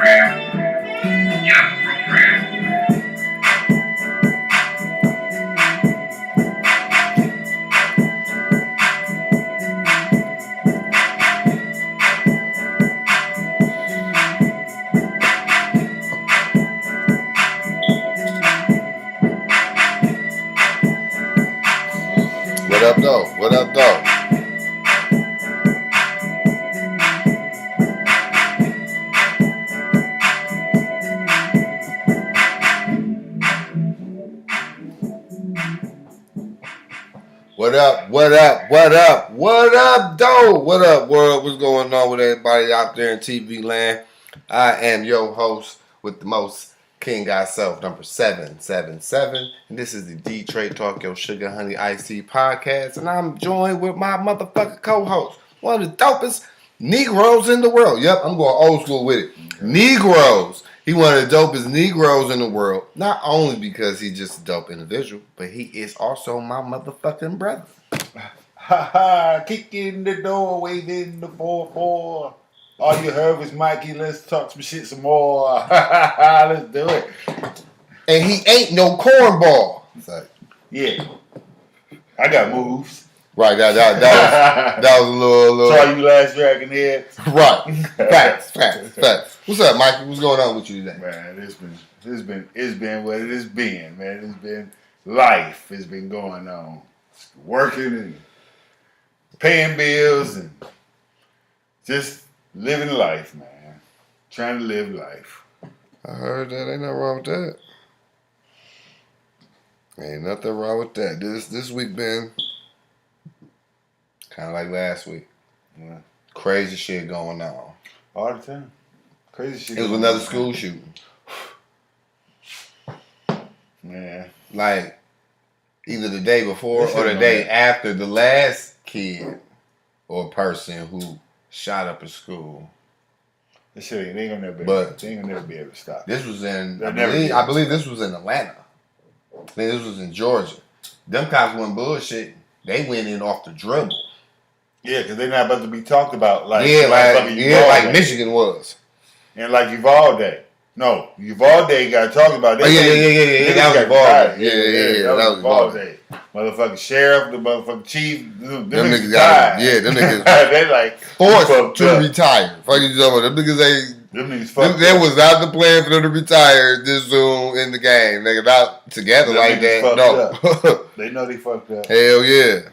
What up, though? What up, though? What up, what up, what up, what up, though? What up, world? What's going on with everybody out there in TV land? I am your host with the most, King Self, number 777. And this is the D-Trade Talk Your Sugar Honey Iced Tea podcast. And I'm joined with my motherfucking co-host, one of the dopest Negroes in the world. Yep, I'm going old school with it. Negroes. He one of the dopest Negroes in the world. Not only because he's just a dope individual, but he is also my motherfucking brother. Ha ha! Kick in the door, waving the 4-4. All you heard was Mikey. Let's talk some shit some more. Let's do it. And he ain't no cornball. Like, yeah, I got moves. Right, that was a little. Saw you last Dragon Head. Right, facts. What's up, Mikey? What's going on with you today? Man, it's been what it has been, man. It's been life. It's been going on, working and paying bills and just living life, man. Trying to live life. I heard that. Ain't nothing wrong with that. Ain't nothing wrong with that. This week been kind of like last week. Yeah. Crazy shit going on. All the time. Crazy shit. It was another school shooting. Man. Like, either the day before or the day after the last kid or person who shot up a school. This shit they ain't gonna never be able to stop. This was in, I believe this was in Atlanta. I think this was in Georgia. Them cops wasn't bullshit. They went in off the dribble. Yeah, because they're not about to be talked about like like Michigan was. And like Uvalde. No, Uvalde got talked about. Yeah. That was Uvalde. Yeah. That was Uvalde. Motherfucking sheriff, the motherfucking chief. Them niggas got it. Yeah, them niggas. They like forced to retire. Fuck you, them niggas ain't. Them niggas fucked That was not the plan for them to retire this soon in the game. Nigga, not together them like that. No. They know they fucked up. Hell yeah.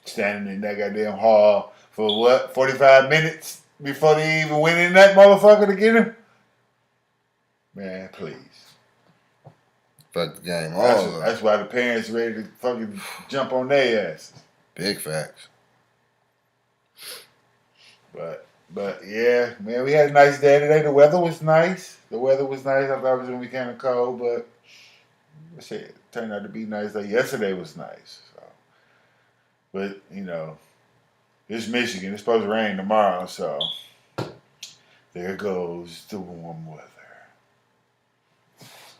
Standing in that goddamn hall for what? 45 minutes before they even went in that motherfucker to get him? Man, please. Fuck the game. That's why the parents ready to fucking jump on their asses. Big facts. But yeah, man, we had a nice day today. The weather was nice. I thought it was gonna be kind of cold, but shit, it turned out to be nice. Like yesterday was nice. So. But you know, it's Michigan. It's supposed to rain tomorrow, so there goes the warm weather.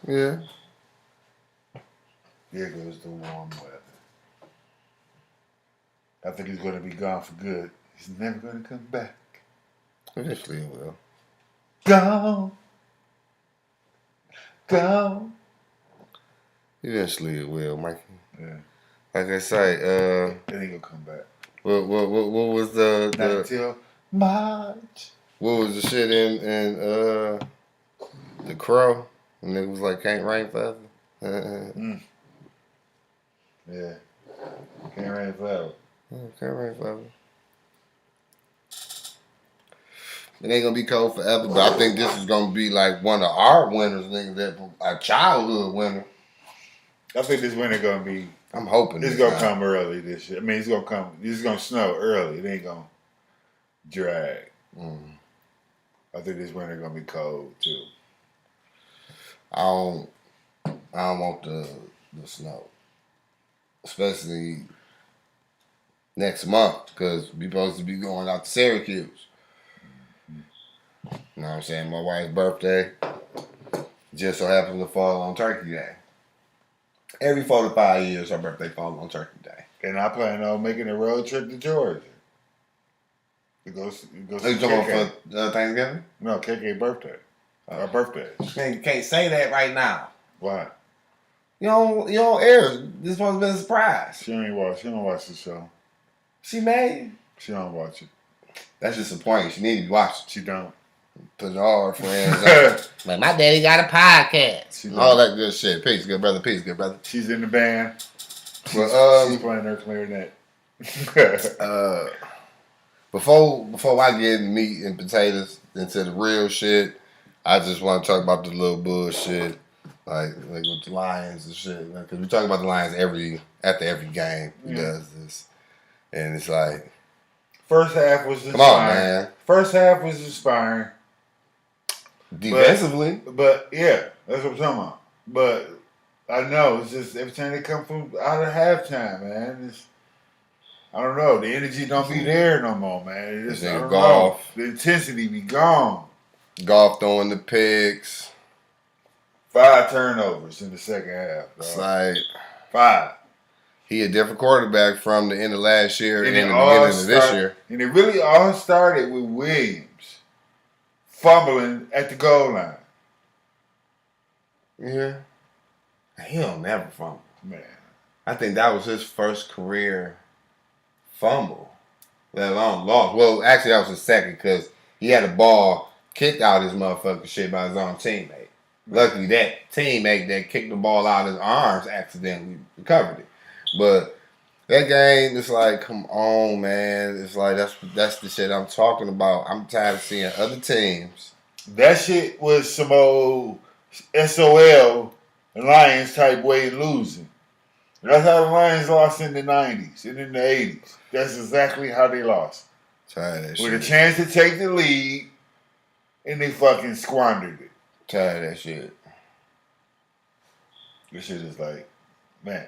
Yeah. There goes the warm weather. I think he's going to be gone for good. He's never going to come back. Eventually he will. Gone. Eventually it will, Mikey. Yeah. Like I say, it ain't going to come back. What was the Not until March. What was the shit in The Crow? And it was like, can't rain forever. Yeah. Can't rain forever. Can't rain forever. It ain't gonna be cold forever, but I think this is gonna be like one of our winters, nigga, that a childhood winter. I think this winter gonna be. I'm hoping it's gonna come early this year. I mean, it's gonna come. It's gonna snow early. It ain't gonna drag. I think this winter gonna be cold too. I don't want the snow, especially next month, because we supposed to be going out to Syracuse. You know what I'm saying? My wife's birthday just so happens to fall on Turkey Day. Every 4 to 5 years, her birthday falls on Turkey Day. And I plan on making a road trip to Georgia. It goes. Are you talking about for Thanksgiving? No, KK birthday. Our birthdays. You can't say that right now. Why? You don't air. This supposed to be a surprise. She don't watch the show. She made. She don't watch it. That's disappointing. She need to be watching. She don't. Put all her friends like, my daddy got a podcast. All that good shit. Peace, good brother. Peace, good brother. She's in the band. She's playing her clarinet. Before I get meat and potatoes into the real shit, I just want to talk about the little bullshit, like with the Lions and shit. Because we talk about the Lions after every game. He does this, and it's like first half was inspiring. Come on, man. First half was inspiring. Defensively, but yeah, that's what I'm talking about. But I know it's just every time they come from out of halftime, man. I don't know. The energy don't be there no more, man. It's golf. The intensity be gone. Golf throwing the picks. 5 turnovers in the second half. Dog. It's like 5. He a different quarterback from the end of last year and the beginning of this year. And it really all started with Williams fumbling at the goal line. Yeah. He don't never fumble. Man. I think that was his first career fumble, let alone lost. Well, actually, that was his second because he had a ball kicked out his motherfucking shit by his own teammate. Luckily, that teammate that kicked the ball out of his arms accidentally recovered it. But that game, it's like, come on, man. It's like, that's the shit I'm talking about. I'm tired of seeing other teams. That shit was some old SOL Lions type way of losing. That's how the Lions lost in the 90s and in the 80s. That's exactly how they lost. Tired of that With shit. a chance to take the lead, and they fucking squandered it. Tired of that shit. This shit is like, man.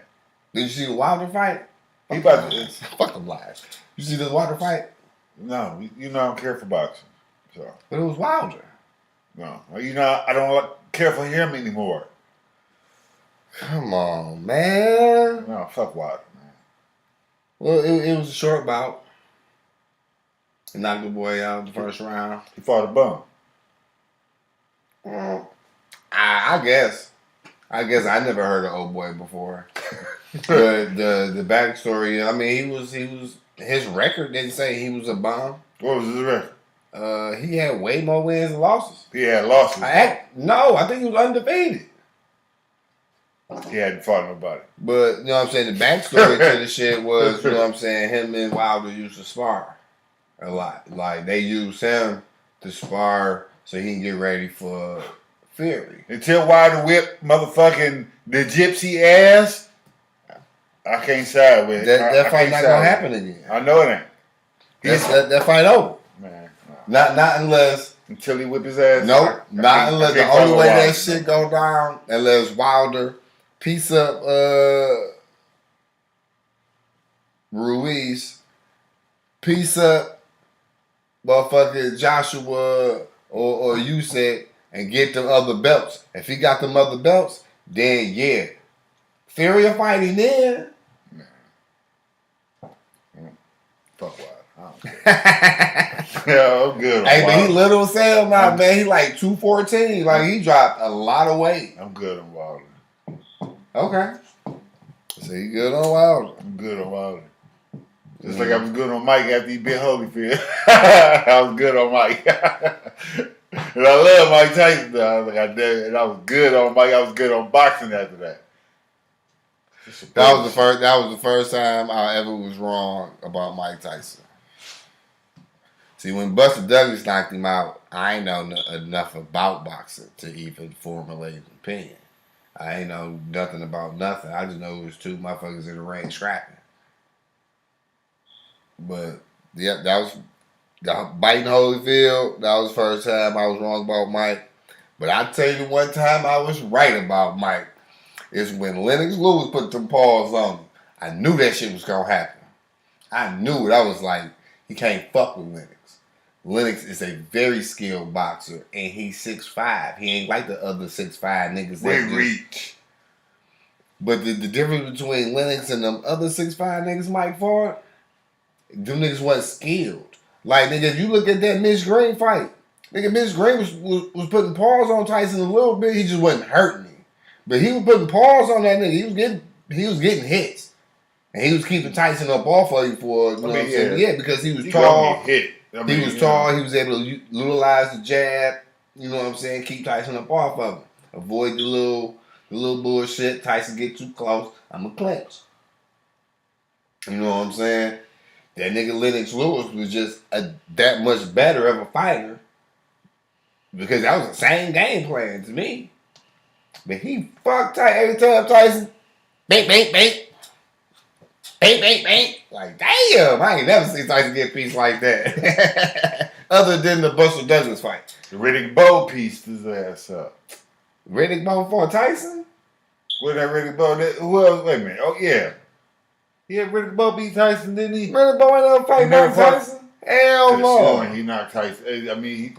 Did you see the Wilder fight? He about to, fuck them lies. You see the Wilder fight? No, you know I don't care for boxing. So. But it was Wilder. No, you know I don't care for him anymore. Come on, man. No, fuck Wilder, man. Well, it was a short bout. He knocked the boy out in the first round. He fought a bum. I guess. I never heard of old boy before. But the backstory, I mean, he was his record didn't say he was a bum. What was his record? He had way more wins than losses. He had losses. I think he was undefeated. He hadn't fought nobody. But, you know what I'm saying, the backstory to the shit was, you know what I'm saying, him and Wilder used to spar a lot. Like, they used him to spar so he can get ready for Fury. Until Wilder whipped motherfucking the gypsy ass, I can't side with it. That fight not going to happen again. I know it ain't. That fight over. Man. No. Not unless... Until he whip his ass. Nope. Not unless the only way that shit go down, unless Wilder piece up Ruiz, piece up motherfucking Joshua or Usyk and get them other belts. If he got them other belts, then yeah. Fury of fighting then. Fuck Wilder. I don't care. Yeah, I'm good on Hey, Wilder. but he little sell now, man. He like 214. Like, he dropped a lot of weight. I'm good on Wilder. Okay. So you good on Wilder? I'm good on Wilder. Just like I was good on Mike after he beat Holyfield. I was good on Mike. And I love Mike Tyson though. I was like, I did, and I was good on Mike. I was good on boxing after that. That was the first time I ever was wrong about Mike Tyson. See, when Buster Douglas knocked him out, I ain't know enough about boxing to even formulate an opinion. I ain't know nothing about nothing. I just know it was two motherfuckers in the ring scrapping. But yeah, that was biting Holyfield. That was the first time I was wrong about Mike. But I tell you, one time I was right about Mike. It's when Lennox Lewis put them paws on him. I knew that shit was gonna happen. I knew it. I was like, he can't fuck with Lennox. Lennox is a very skilled boxer, and he's 6'5". He ain't like the other 6'5" niggas. We reach. But the difference between Lennox and them other 6'5" niggas Mike fought, them niggas wasn't skilled. Like, nigga, if you look at that Mitch Green fight, Nigga, Miss Green was putting paws on Tyson a little bit. He just wasn't hurting him, but he was putting paws on that nigga. He was getting hits, and he was keeping Tyson up off of you for you know what I'm saying? Yeah, because he was tall. Get hit. He was tall. He was able to utilize the jab. You know what I'm saying? Keep Tyson up off of him. Avoid the little bullshit. Tyson get too close, I'ma clinch. You know what I'm saying? That nigga Lennox Lewis was just that much better of a fighter because that was the same game plan to me. But he fucked Tyson every time Tyson bang, bang, bang. Bang, bang, bang. Like, damn, I ain't never seen Tyson get a piece like that. Other than the Buster Douglas fight. The Riddick Bowe pieced his ass up. Riddick Bowe fought Tyson? What that Riddick Bowe? Who else? Wait a minute. Oh, yeah. Yeah, Riddick Bowe beat Tyson, didn't he? Riddick Bowe ain't never fight Mike Tyson? Hell no. He knocked Tyson. I mean, he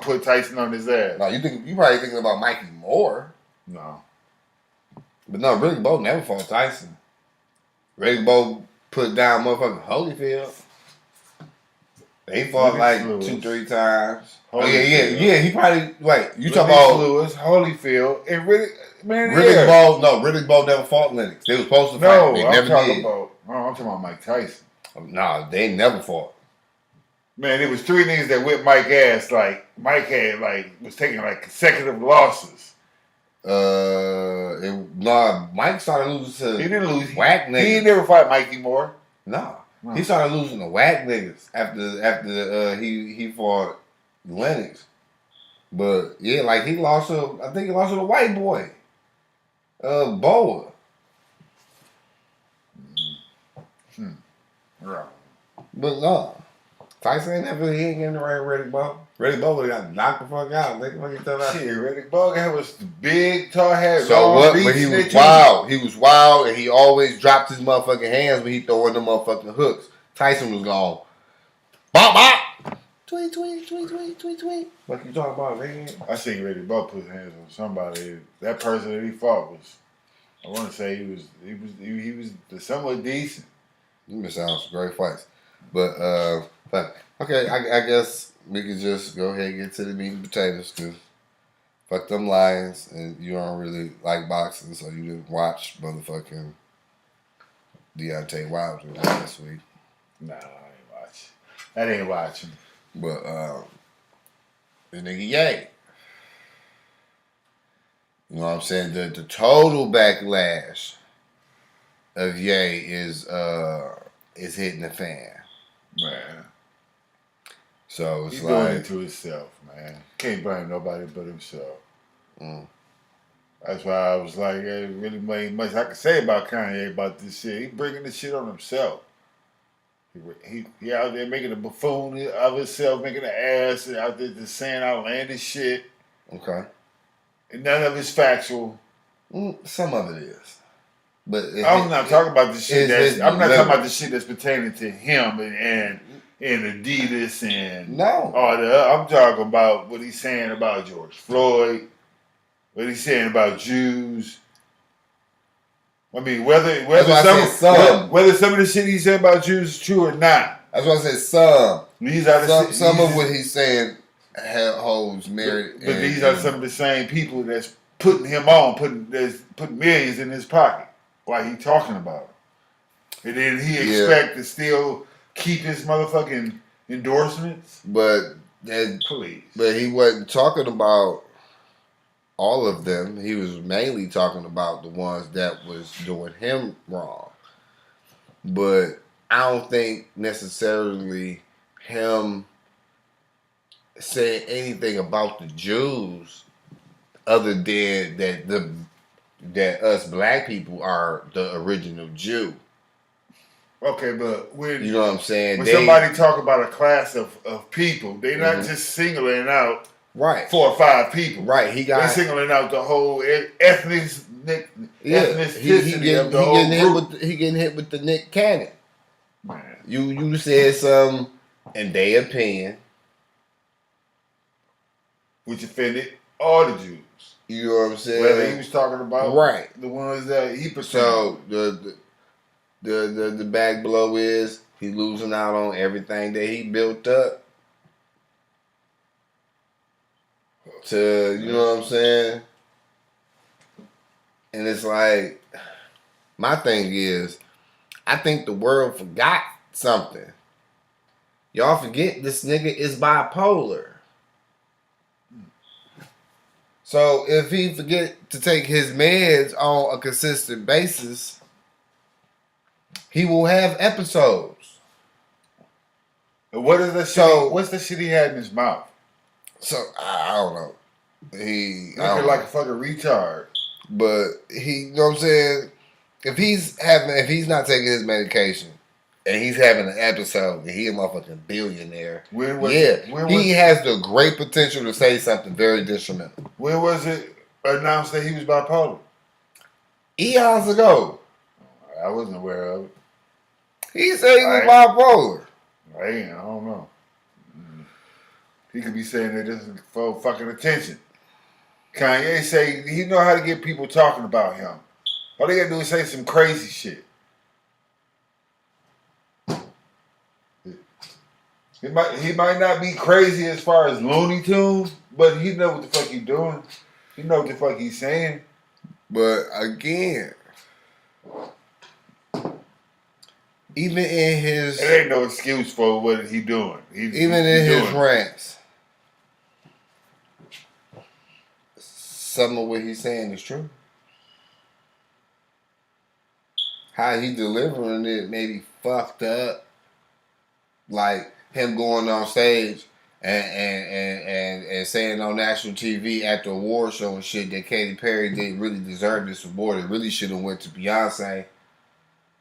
put Tyson on his ass. No, you probably thinking about Mikey Moore. No. But no, Riddick Bowe never fought Tyson. Riddick Bowe put down motherfucking Holyfield. They fought like Lewis. 2-3 times. Holyfield. Yeah. He probably you talking about Lewis, Holyfield, and Riddick. Man, Riddick Bowe never fought Lennox. They were supposed to fight. They never did. I'm talking about Mike Tyson. Nah, they never fought. Man, it was 3 niggas that whipped Mike ass. Like Mike had was taking like consecutive losses. Mike started losing to. He didn't lose. Whack niggas. He never fought Mikey Moore. No. He started losing to whack niggas after he fought Lennox. But yeah, like he lost to the white boy. Boa. Right. But no. Tyson ain't getting the right Riddick Bowe. Riddick Bowe would have got knocked the fuck out. Shit, Riddick Bowe was the big, tall head. So what? But he was wild. He was wild, and he always dropped his motherfucking hands when he throwing the motherfucking hooks. Tyson was gone. Bop, bop. Tweet, tweet, tweet, tweet, tweet, tweet. What you talking about, man? I seen Riddick Bowe put his hands on somebody. That person that he fought was, I want to say he was somewhat decent. You missed out on some great fights. But okay, I guess we can just go ahead and get to the meat and potatoes because fuck them Lions and you don't really like boxing, so you didn't watch motherfucking Deontay Wilder last week. Nah, I ain't watching. But the nigga Ye. You know what I'm saying? The total backlash of Ye is hitting the fan. Man. So it's he's like doing it to himself, man. Can't blame nobody but himself. That's why I was like, there really ain't much I can say about Kanye about this shit. He bringing this shit on himself. He out there making a buffoon of himself, making an ass out there just saying outlandish shit. Okay. And none of it's factual. Some of it is. But I'm not talking about the shit I'm not talking about the shit that's pertaining to him and Adidas and all that. I'm talking about what he's saying about George Floyd, what he's saying about Jews. I mean, whether some of the shit he said about Jews is true or not. That's why I said some. These are some of what he's saying holds merit. But these are some of the same people that's putting him on, putting millions in his pocket while he talking about it. And then he expect to still keep his motherfucking endorsements. But please. But he wasn't talking about all of them. He was mainly talking about the ones that was doing him wrong. But I don't think necessarily him saying anything about the Jews other than that us black people are the original Jew. Okay, but when you know what I'm saying, when somebody talk about a class of people, they're not just singling out 4 or 5 people. Right, they're singling out the whole ethnicity of the whole group. He getting hit with the Nick Cannon. Man. You said something in their opinion, which offended all the Jews. You know what I'm saying? Whether he was talking about the ones that he pursued. So the back blow is he losing out on everything that he built up. to, you know what I'm saying? And it's like, my thing is, I think the world forgot something. Y'all forget this nigga is bipolar. So if he forget to take his meds on a consistent basis, he will have episodes. What is the shit? So What's the shit he had in his mouth? So I don't know. Looking like a fucking retard. But you know what I'm saying? If he's not taking his medication and he's having an episode and he a motherfucking billionaire, he has the great potential to say something very detrimental. When was it announced that he was bipolar? Eons ago. I wasn't aware of it. He said he was bipolar. I don't know. He could be saying that this is for fucking attention. Kanye say he know how to get people talking about him. All they gotta do is say some crazy shit. He might not be crazy as far as Looney Tunes, but he know what the fuck he doing. He know what the fuck he's saying. But again, even in his... There ain't no excuse for what he doing. Even in his rants, some of what he's saying is true. How he delivering it maybe fucked up. Like him going on stage and saying on national TV at the award show and shit that Katy Perry didn't really deserve this award. It really should have went to Beyonce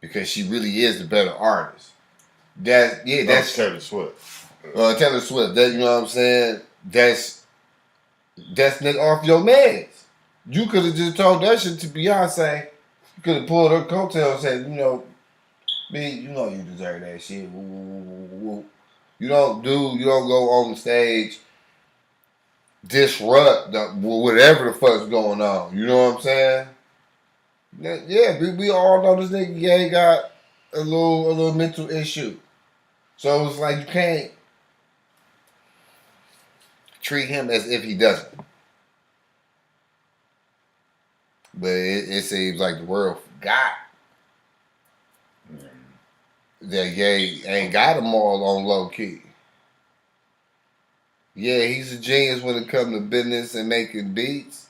because she really is the better artist. That's Taylor Swift. Taylor Swift. That, you know what I'm saying? That's off your meds. You could have just told that shit to Beyonce. You could have pulled her coattail and said, B, you know you deserve that shit. Woo, woo, woo, woo. You don't go on the stage, disrupt whatever the fuck's going on. You know what I'm saying? Yeah, we all know this nigga Ye got a little mental issue. So it's like you can't treat him as if he doesn't. But it seems like the world forgot that Ye ain't got them all on low key. Yeah, he's a genius when it comes to business and making beats.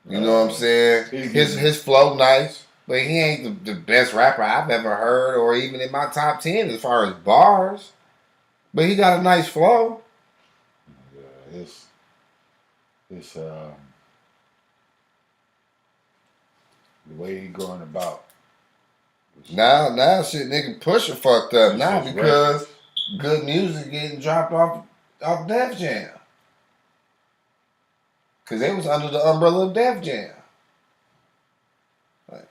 You know what I'm saying? His flow nice, but he ain't the best rapper I've ever heard or even in my top 10 as far as bars. But he got a nice flow. Yeah, the way he going about. Now shit, nigga Pusha fucked up now because good music getting dropped off Def Jam. Cause they was under the umbrella of Def Jam. Like,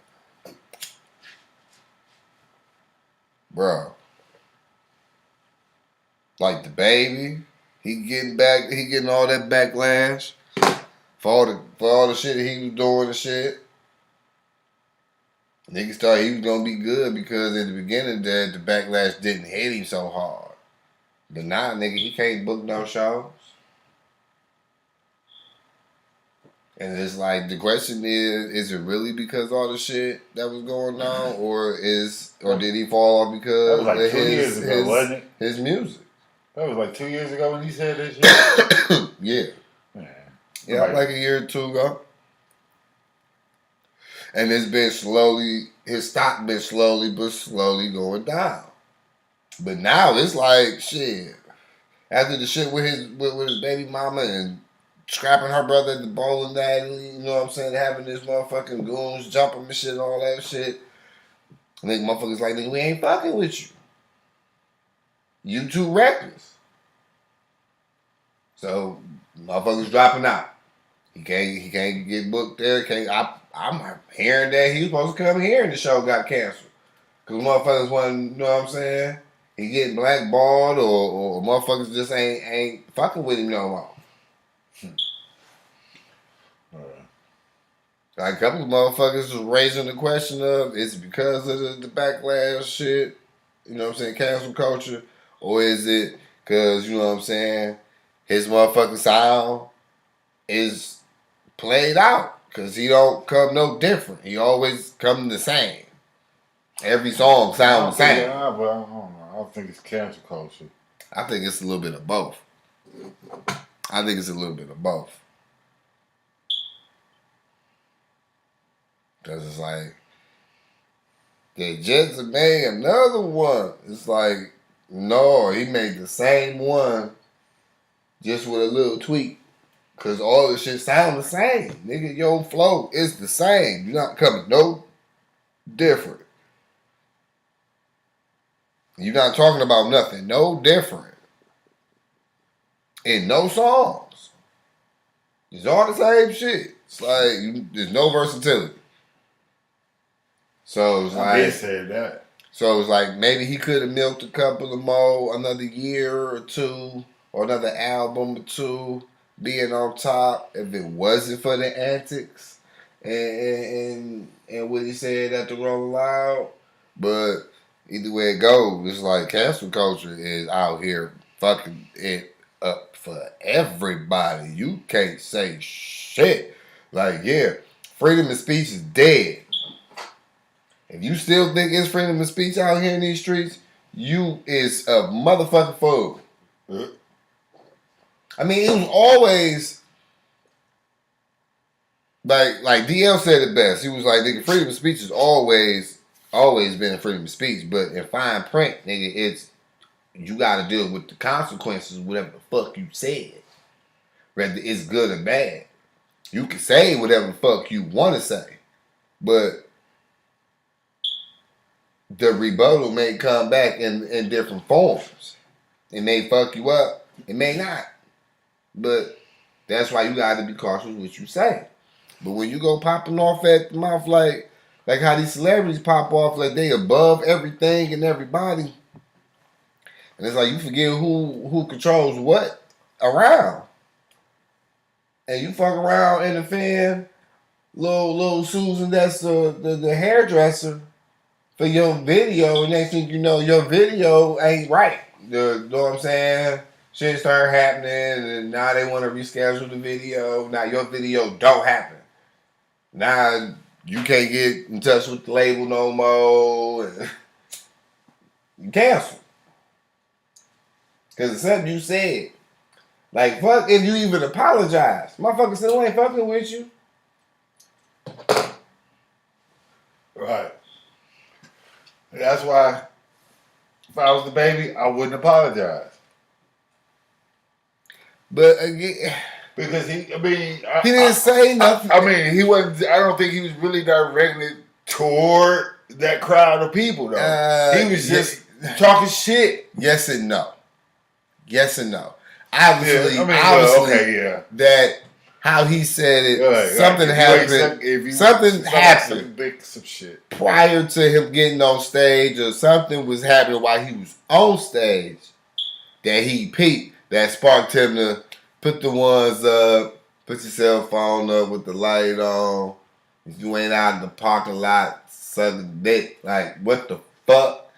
bro. Like the baby, he getting all that backlash for all the shit that he was doing and shit. Niggas thought he was gonna be good because in the beginning the backlash didn't hit him so hard. But now, nigga, he can't book no shows. And it's like the question is it really because of all the shit that was going on, or did he fall off because that was like 2 years ago, wasn't it? His music. That was like 2 years ago when he said this shit. Yeah. Man. Yeah, like a year or two ago. And his stock been slowly going down. But now it's like shit. After the shit with his baby mama and scrapping her brother at the bowling alley, you know what I'm saying, having this motherfucking goons jump him and shit and all that shit. And then motherfuckers like, nigga, we ain't fucking with you. You too reckless. So motherfuckers dropping out. He can't get booked there. I'm hearing that he was supposed to come here and the show got canceled. Cause motherfuckers wasn't, you know what I'm saying? He getting blackballed or motherfuckers just ain't fucking with him no more. Like a couple of motherfuckers was raising the question of, is it because of the backlash shit, you know what I'm saying, cancel culture, or is it because, you know what I'm saying, his motherfucking sound is played out because he don't come no different. He always come the same. Every song sound the same. But I don't know. I don't think it's cancel culture. I think it's a little bit of both. I think it's a little bit of both. Because it's like, they just made another one. It's like, no, he made the same one just with a little tweak. Because all the shit sound the same. Nigga, your flow is the same. You're not coming no different. You're not talking about nothing no different. In no songs. It's all the same shit. It's like, there's no versatility. So it's I did like, say that. so it's like maybe he could have milked a couple of more, another year or two, or another album or two, being on top if it wasn't for the antics and what he said at the Rolling Loud. But either way it goes, it's like cancel culture is out here fucking it up for everybody. You can't say shit. Like, yeah, freedom of speech is dead. If you still think it's freedom of speech out here in these streets, you is a motherfucking fool. I mean, it was always like DL said it best. He was like, nigga, freedom of speech has always been freedom of speech, but in fine print, nigga, it's you got to deal with the consequences of whatever the fuck you said, whether it's good or bad. You can say whatever the fuck you want to say, but the rebuttal may come back in different forms. It may fuck you up. It may not. But that's why you got to be cautious what you say. But when you go popping off at the mouth like how these celebrities pop off like they above everything and everybody, and it's like you forget who controls what around, and you fuck around in the fan, little Susan, that's the hairdresser for your video, and next thing you know, your video ain't right. You know what I'm saying? Shit started happening, and now they want to reschedule the video. Now your video don't happen. Now you can't get in touch with the label no more. You cancel. Because it's something you said. Like, fuck if you even apologize. Motherfucker still ain't fucking with you. Right. That's why if I was the baby, I wouldn't apologize. But again, because he didn't say nothing. I mean, he wasn't. I don't think he was really directed toward that crowd of people though. He was just talking shit. Yes and no. Yes and no. Obviously, that how he said it, something happened. Something happened some shit prior to him getting on stage, or something was happening while he was on stage that he peeped, that sparked him to put the ones up, put your cell phone up with the light on. If you ain't out in the parking lot sucking dick, like what the fuck?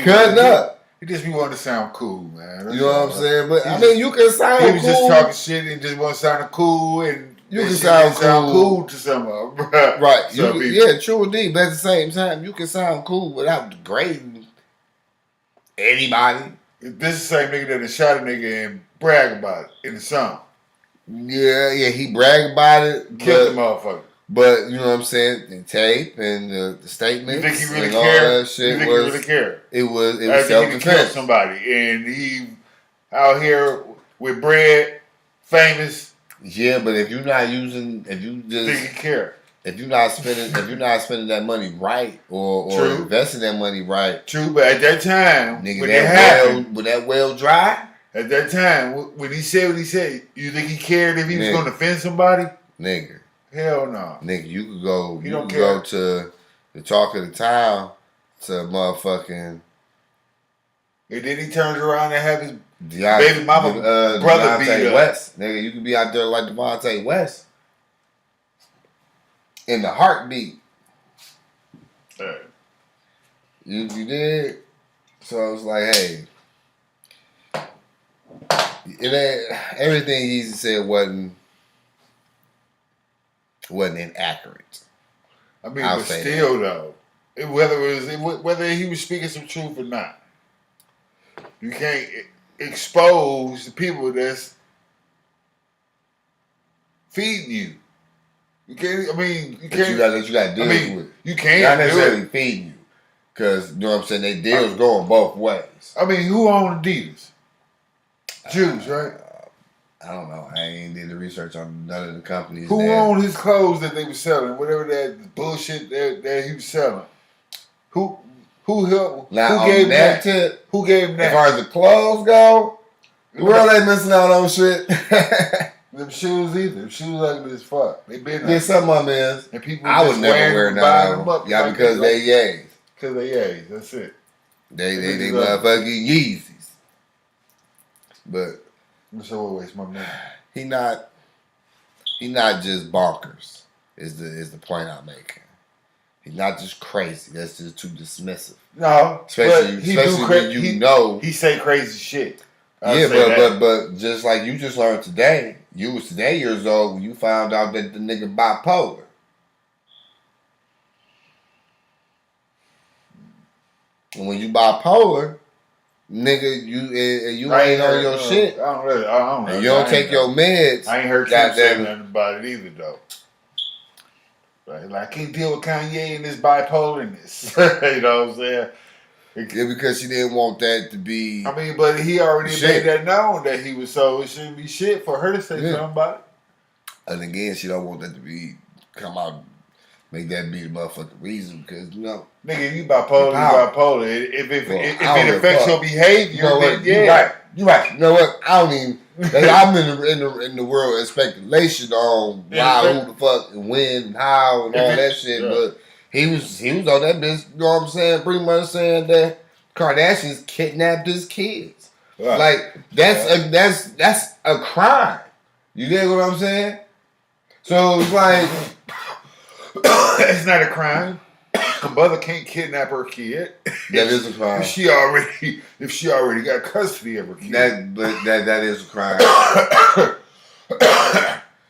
Cutting up. He just be wanting to sound cool, man. You know what I'm saying? But I mean, you can sound cool. He was just talking shit and just want to sound cool, and you can sound cool to some of them. Right. Yeah, true indeed. But at the same time, you can sound cool without degrading anybody. This is the same nigga that shot a nigga and brag about it in the song. Yeah, he bragged about it. Killed the motherfucker. But, you know what I'm saying, the tape and the statements. You think he really cared? All that shit you think he really cared? It was self-defense. He killed somebody and he out here with bread, famous. Yeah, but if you're not using, if you just think he care. If you're not spending that money right or investing that money right. True, but at that time, nigga, when that well dry. At that time, when he said what he said, you think he cared if he was going to offend somebody? Nigga. Hell no. Nigga, you could go. You could go to the talk of the town to motherfucking. And then he turns around and have his baby mama brother beat up. West. Nigga, you could be out there like Devontae West. In the heartbeat. Right. You did. So it's like, hey, everything Yeezy said wasn't inaccurate. I mean, but still though, whether he was speaking some truth or not, you can't expose the people that's feeding you. You can't. I mean, you can't. You got deals with. You can't. Not necessarily feeding you, because you know what I'm saying. They deals going both ways. I mean, who owned Adidas? Jews, right? I don't know. I ain't did the research on none of the companies. Who owned his clothes that they were selling? Whatever that bullshit that he was selling. Who helped? Now, who gave that? Who gave that? As far as the clothes go, the world ain't missing out on shit. Them shoes either. Them shoes ugly as fuck. They been yeah, some of them is. And people I would never wear none of them. Yeah, because they yays. Because they yays. That's it. They motherfucking Yeezys. But so what waste my money? He not just bonkers. Is the point I'm making. He's not just crazy. That's just too dismissive. No, especially when you know he say crazy shit. But just like you just learned today, you was today years old when you found out that the nigga bipolar. And when you bipolar, nigga, you ain't on your shit. I don't know. And you don't take your meds. I ain't heard you say nothing about it either, though. Like, I can't deal with Kanye and this bipolarness. You know what I'm saying? Yeah, because she didn't want that to be. I mean, but he already made that known that he was so. It shouldn't be shit for her to say something about it. And again, she don't want that to come out, make that be the motherfucking reason because nigga, you bipolar. If it affects your behavior, then yeah. You're right. You know what? I don't even. I'm in the world of speculation on why, who the fuck, and when, and how, and all that shit. Yeah. But he was on that bitch. You know what I'm saying? Pretty much saying that Kardashians kidnapped his kids. Right. Like that's a crime. You get what I'm saying? So it's like it's not a crime. The mother can't kidnap her kid. That is a crime. If she already got custody of her kid. That is a crime.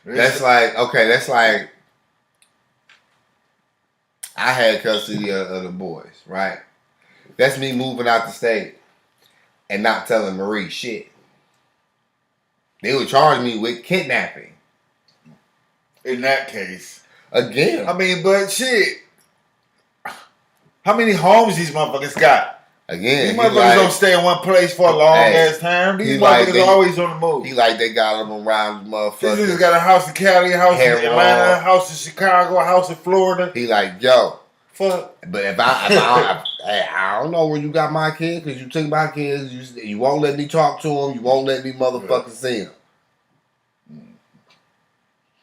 That's like I had custody of the boys, right? That's me moving out the state and not telling Marie shit. They would charge me with kidnapping. In that case. Again. I mean, but shit. How many homes these motherfuckers got? Again, these motherfuckers don't stay in one place for a long ass time. These motherfuckers are always on the move. He like they got them around motherfuckers. These niggas got a house in Cali, a house in Atlanta, a house in Chicago, a house in Florida. He like, yo. Fuck. But if I don't know where you got my kid because you took my kids. You won't let me talk to him. You won't let me motherfucking see him.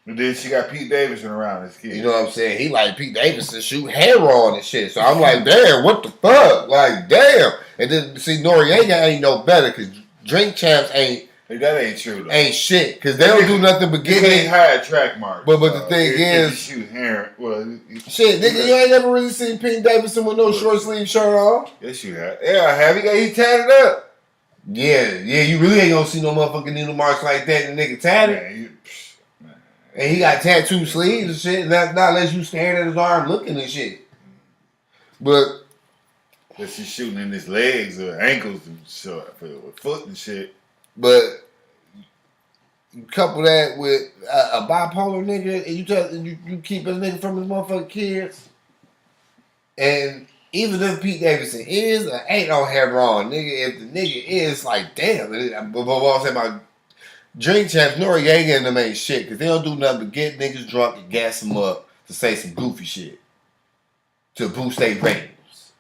And then she got Pete Davidson around his kid. You know what I'm saying? He like Pete Davidson shoot hair on and shit. So I'm like, damn, what the fuck? Like, damn. And then see Noriega ain't no better because Drink Champs ain't. That ain't true though. Ain't shit because they don't do nothing but get. You can't hide track marks. But the thing is, you shoot hair. Well, shit, nigga, you ain't never really seen Pete Davidson with no short sleeve shirt on. Yes, you have. Yeah, I have. He tatted up. Yeah. You really ain't gonna see no motherfucking needle marks like that. And the nigga tatted. And he got tattoo sleeves and shit. Not unless you staring at his arm looking and shit. But he's shooting in his legs or ankles and shit, with foot and shit. But you couple that with a bipolar nigga, and you keep a nigga from his motherfucking kids. And even if Pete Davidson is or ain't no hair on, nigga, if the nigga is like, damn. But what I'm saying about Drink Champs, Noriega and them ain't shit because they don't do nothing but get niggas drunk and gas them up to say some goofy shit to boost their ratings.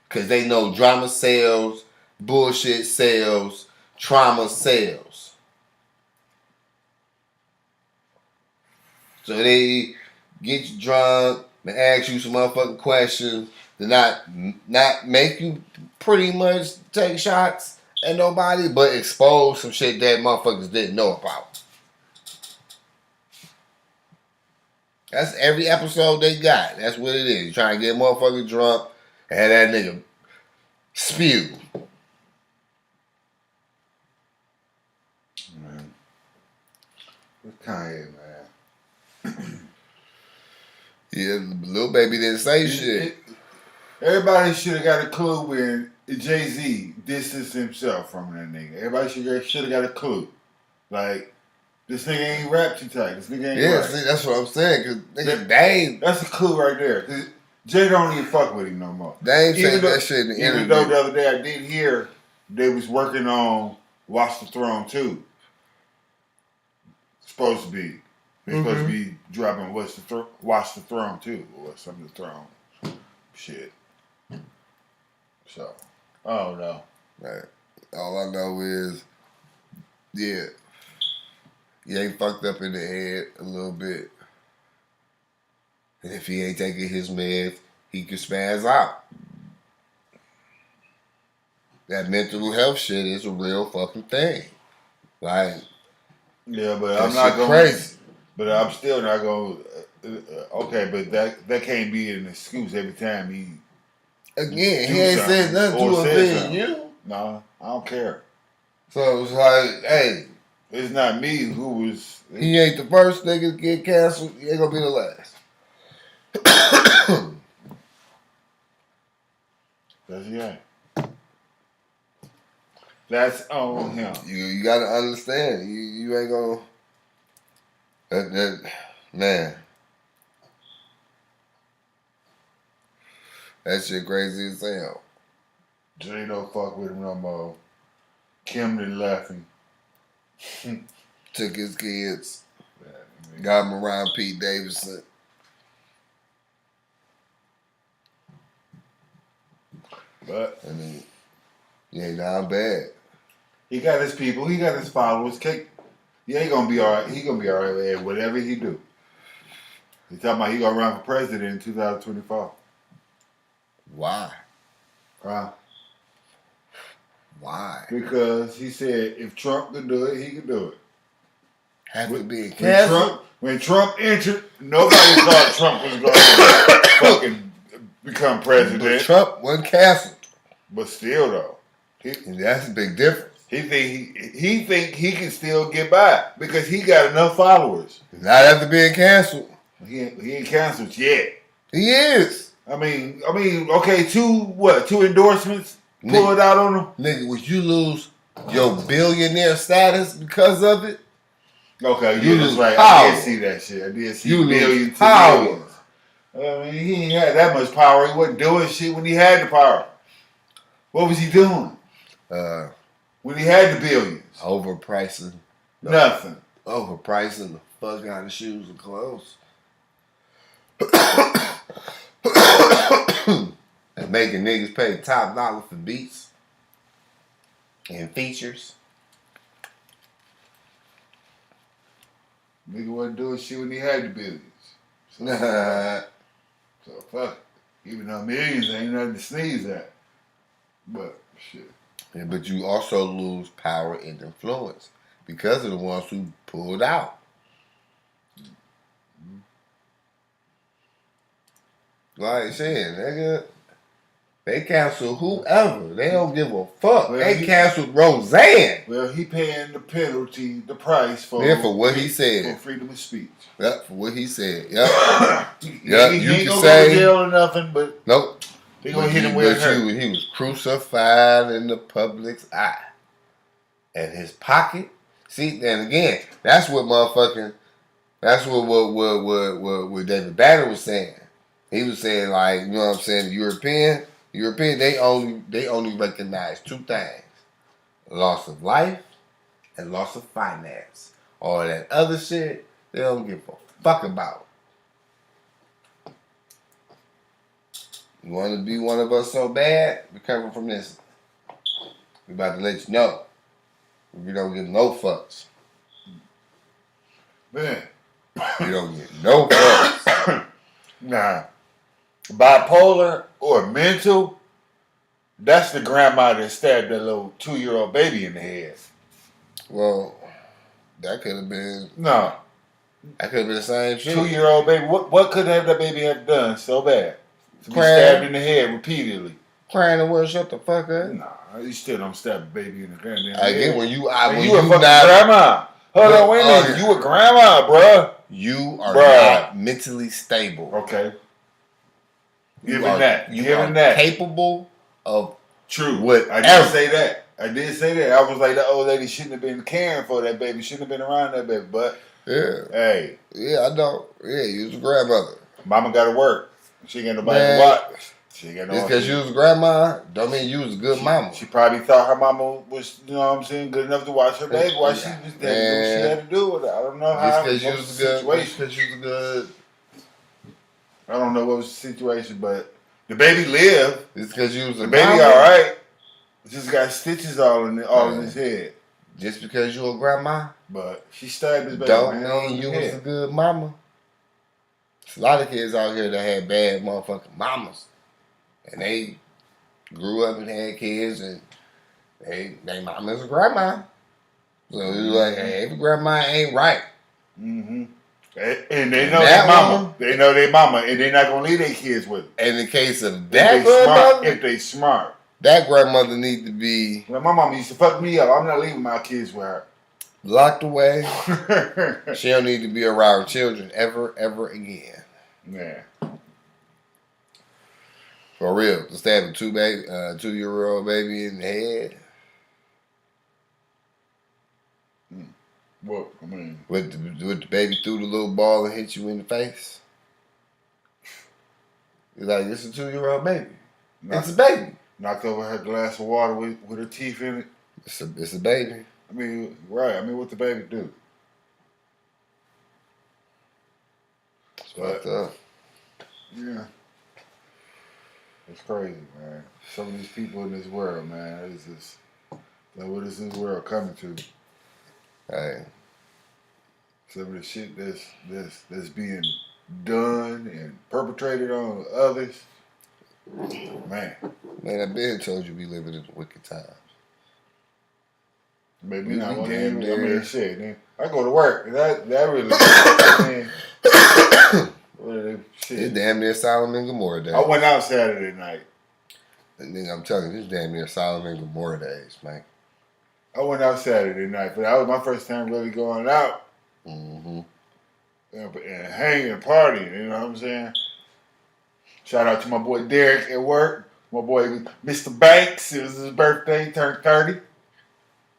Because they know drama sells, bullshit sells, trauma sells. So they get you drunk and ask you some motherfucking questions to not make you pretty much take shots at nobody, but expose some shit that motherfuckers didn't know about. That's every episode they got. That's what it is. You trying to get a motherfucker drunk and have that nigga spew. Kanye, man. Yeah, little baby didn't say shit. Everybody should have got a clue when Jay-Z distanced himself from that nigga. Everybody should have got a clue. Like, this nigga ain't rap too tight. This nigga ain't right. See, that's what I'm saying. Cause nigga, Dame, that's a clue right there. Cause Jay don't even fuck with him no more. Dame said that shit in the interview. Even though the other day I did hear they was working on Watch the Throne 2. Supposed to be. They're supposed to be dropping Watch the Throne 2 or something. The Throne shit. So, I don't know. Right. All I know is, yeah, he ain't fucked up in the head a little bit. And if he ain't taking his meds, he could spaz out. That mental health shit is a real fucking thing. Like, yeah, but I'm not going. Crazy. But I'm still not going. Okay, but that can't be an excuse every time he. Again, he ain't said nothing to offend you. No, I don't care. So it's like, hey, it's not me who was. He ain't the first nigga to get canceled. He ain't gonna be the last. That's right. That's on him. You gotta understand. You ain't gonna. Man. That shit crazy as hell. Jay don't fuck with him no more. Kim done left him. Took his kids. Got him around Pete Davidson. But I mean, he ain't down bad. He got his people. He got his followers. Yeah, he gonna be all right. He gonna be all right with whatever he do. He talking about he gonna run for president in 2024. Why? Huh? Why? Because he said if Trump could do it, he could do it. Have to be canceled. When Trump entered, nobody thought Trump was going to fucking become president. But Trump wasn't canceled. But still, though, that's a big difference. He think he can still get by because he got enough followers. Not after being canceled. He ain't canceled yet. He is. I mean, okay, two endorsements pulled out on him. Nigga, would you lose your billionaire status because of it? Okay, you was right. Power. I did see that shit. I did see billions to millions. I mean, he ain't had that much power. He wasn't doing shit when he had the power. What was he doing? When he had the billions. Overpricing. Nothing. Overpricing the fuck out of shoes and clothes. And making niggas pay top dollar for beats and features. Nigga wasn't doing shit when he had the billions. So fuck it. Even though millions ain't nothing to sneeze at. But shit. Yeah, but you also lose power and influence because of the ones who pulled out. Like I said, nigga, they canceled whoever. They don't give a fuck. Well, they canceled Roseanne. Well, he paying the penalty, the price for what he said. For freedom of speech. Yep, for what he said. Yep. Yep. He ain't gonna go to jail or nothing, but nope. They gonna hit him with her. He was crucified in the public's eye. And his pocket. See, and again, that's what David Banner was saying. He was saying, like, you know what I'm saying, the European, they only recognize two things. Loss of life and loss of finance. All that other shit, they don't give a fuck about. You want to be one of us so bad? Recover from this. We about to let you know. We don't give no fucks. Man. We don't get no fucks. Nah. Bipolar or mental, that's the grandma that stabbed that little 2-year-old baby in the head. Well, that could have been... No. That could have been the same shit. 2-year-old baby. What could that baby have done so bad? To be stabbed in the head repeatedly. Crying and well, shut the fuck up. Nah, you still don't stab a baby in the head. I get when you a fucking grandma. Hold on, wait a minute. You a grandma, bruh. You are not mentally stable. Okay. You are capable of whatever. I did say that. I was like, the old lady shouldn't have been caring for that baby. Shouldn't have been around that baby. But, hey. Yeah, I know. Yeah, you was a grandmother. Mama got to work. She ain't got nobody to watch. Just because you was a grandma, don't mean you was a good mama. She probably thought her mama was, you know what I'm saying, good enough to watch her baby while she was there. What she had to do with it. I don't know how. Just because you was good. I don't know what was the situation, but the baby lived. It's because you was a the baby mama. All right. Just got stitches all in his head. Just because you a grandma, but she stabbed his baby. Don't mean you was a good mama. There's a lot of kids out here that had bad motherfucking mamas, and they grew up and had kids, and they mama is a grandma. So it's like, hey, if grandma ain't right. Mm-hmm. And they know their mama. They know their mama, and they're not gonna leave their kids with them. In the case of that grandmother, if they smart, that grandmother need to be. Well, my mama used to fuck me up. I'm not leaving my kids with her. Locked away. She don't need to be around children ever again. Yeah. For real, to stab a 2-year-old baby in the head. What? I mean, with the baby threw the little ball and hit you in the face. You're like, it's a 2-year-old baby. It's a baby. Knocked over her glass of water with her teeth in it. It's a baby. I mean, right. I mean, what the baby do? It's fucked up. Yeah. It's crazy, man. Some of these people in this world, man, it's just like, what is this world coming to? Hey. Some of the shit that's being done and perpetrated on others. Man, I've been told you we living in wicked times. Maybe not one damn day. I mean, shit. Man. I go to work. That really. Man, shit. It's damn near Solomon and Gomorrah days. I went out Saturday night. And then I'm telling you, it's damn near Solomon and Gomorrah days, man. I went out Saturday night, but that was my first time really going out. Mm-hmm. And hanging and partying, you know what I'm saying? Shout out to my boy Derek at work. My boy Mr. Banks. It was his birthday. He turned 30.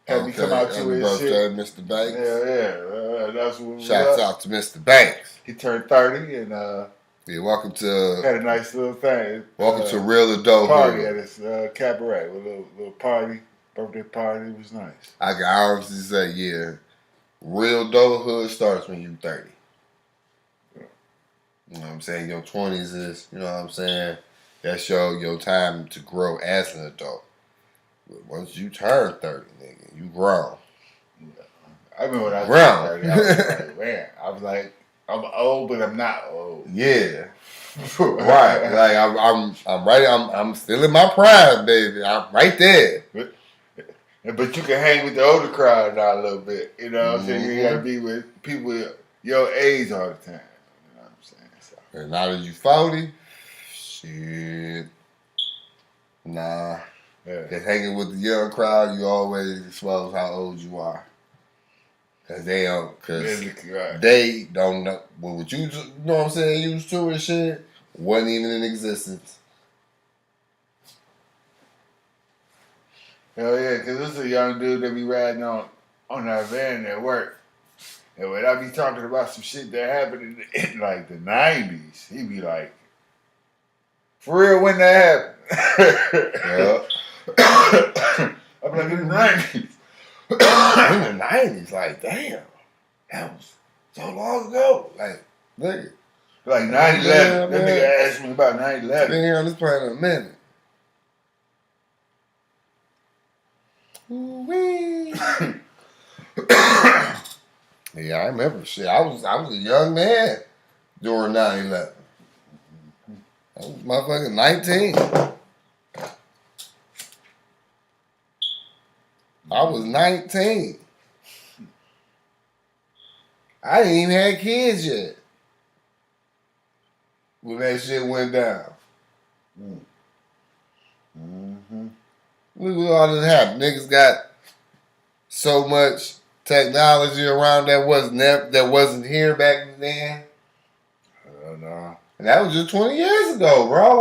Had me come out to his birthday, shit. Mr. Banks. Yeah. That's what. Shouts out to Mr. Banks. He turned 30 and welcome to. Had a nice little thing. Welcome to Real Adult party at his cabaret with a little party, birthday party. It was nice. I can honestly say, yeah, real adulthood starts when you're 30. You know what I'm saying? Your 20s is, you know what I'm saying? That's your time to grow as an adult. But once you turn 30, nigga, you grown. I remember when I was 30, I was like, man, I was like, I'm old, but I'm not old. Yeah. Right. Like I'm right. I'm still in my prime, baby. I'm right there. But you can hang with the older crowd now a little bit. You know what I'm saying? You gotta be with people your age all the time. You know what I'm saying? So. And now that you 40, shit. Nah. Yeah. Just hanging with the young crowd, you always expose how old you are. Cause they don't know what you know what I'm saying, used to and shit, wasn't even in existence. Hell yeah, cause this is a young dude that be riding on our van at work. And when I be talking about some shit that happened in like the 90s, he be like, for real, when that happened? I'm like, in the 90s. In the 90s, like, damn, that was so long ago. Like, nigga. Like 9/11. That nigga asked me about 9/11. Been here on this planet a minute. Ooh-wee. Yeah, I remember shit. I was a young man during 9/11. I was motherfucking 19. I was 19. I didn't even have kids yet when that shit went down. Mm-hmm. Look what all this happened. Niggas got so much technology around that wasn't here back then. No. And that was just 20 years ago, bro.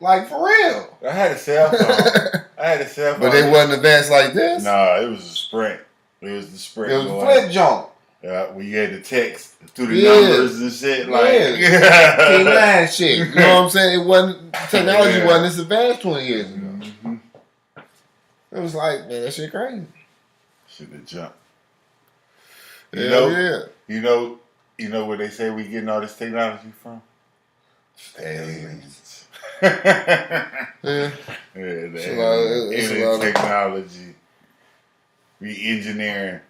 Like for real. I had a cell phone. But they wasn't advanced like this. Nah, it was a Sprint. It was the Sprint. It was a flip jump. Yeah, we had to text through the numbers and shit. T9 shit. You know what I'm saying? It wasn't technology wasn't this advanced 20 years ago. Mm-hmm. It was like, man, that shit crazy. Should have jumped. You know where they say we getting all this technology from? Aliens. Alien technology. We engineering.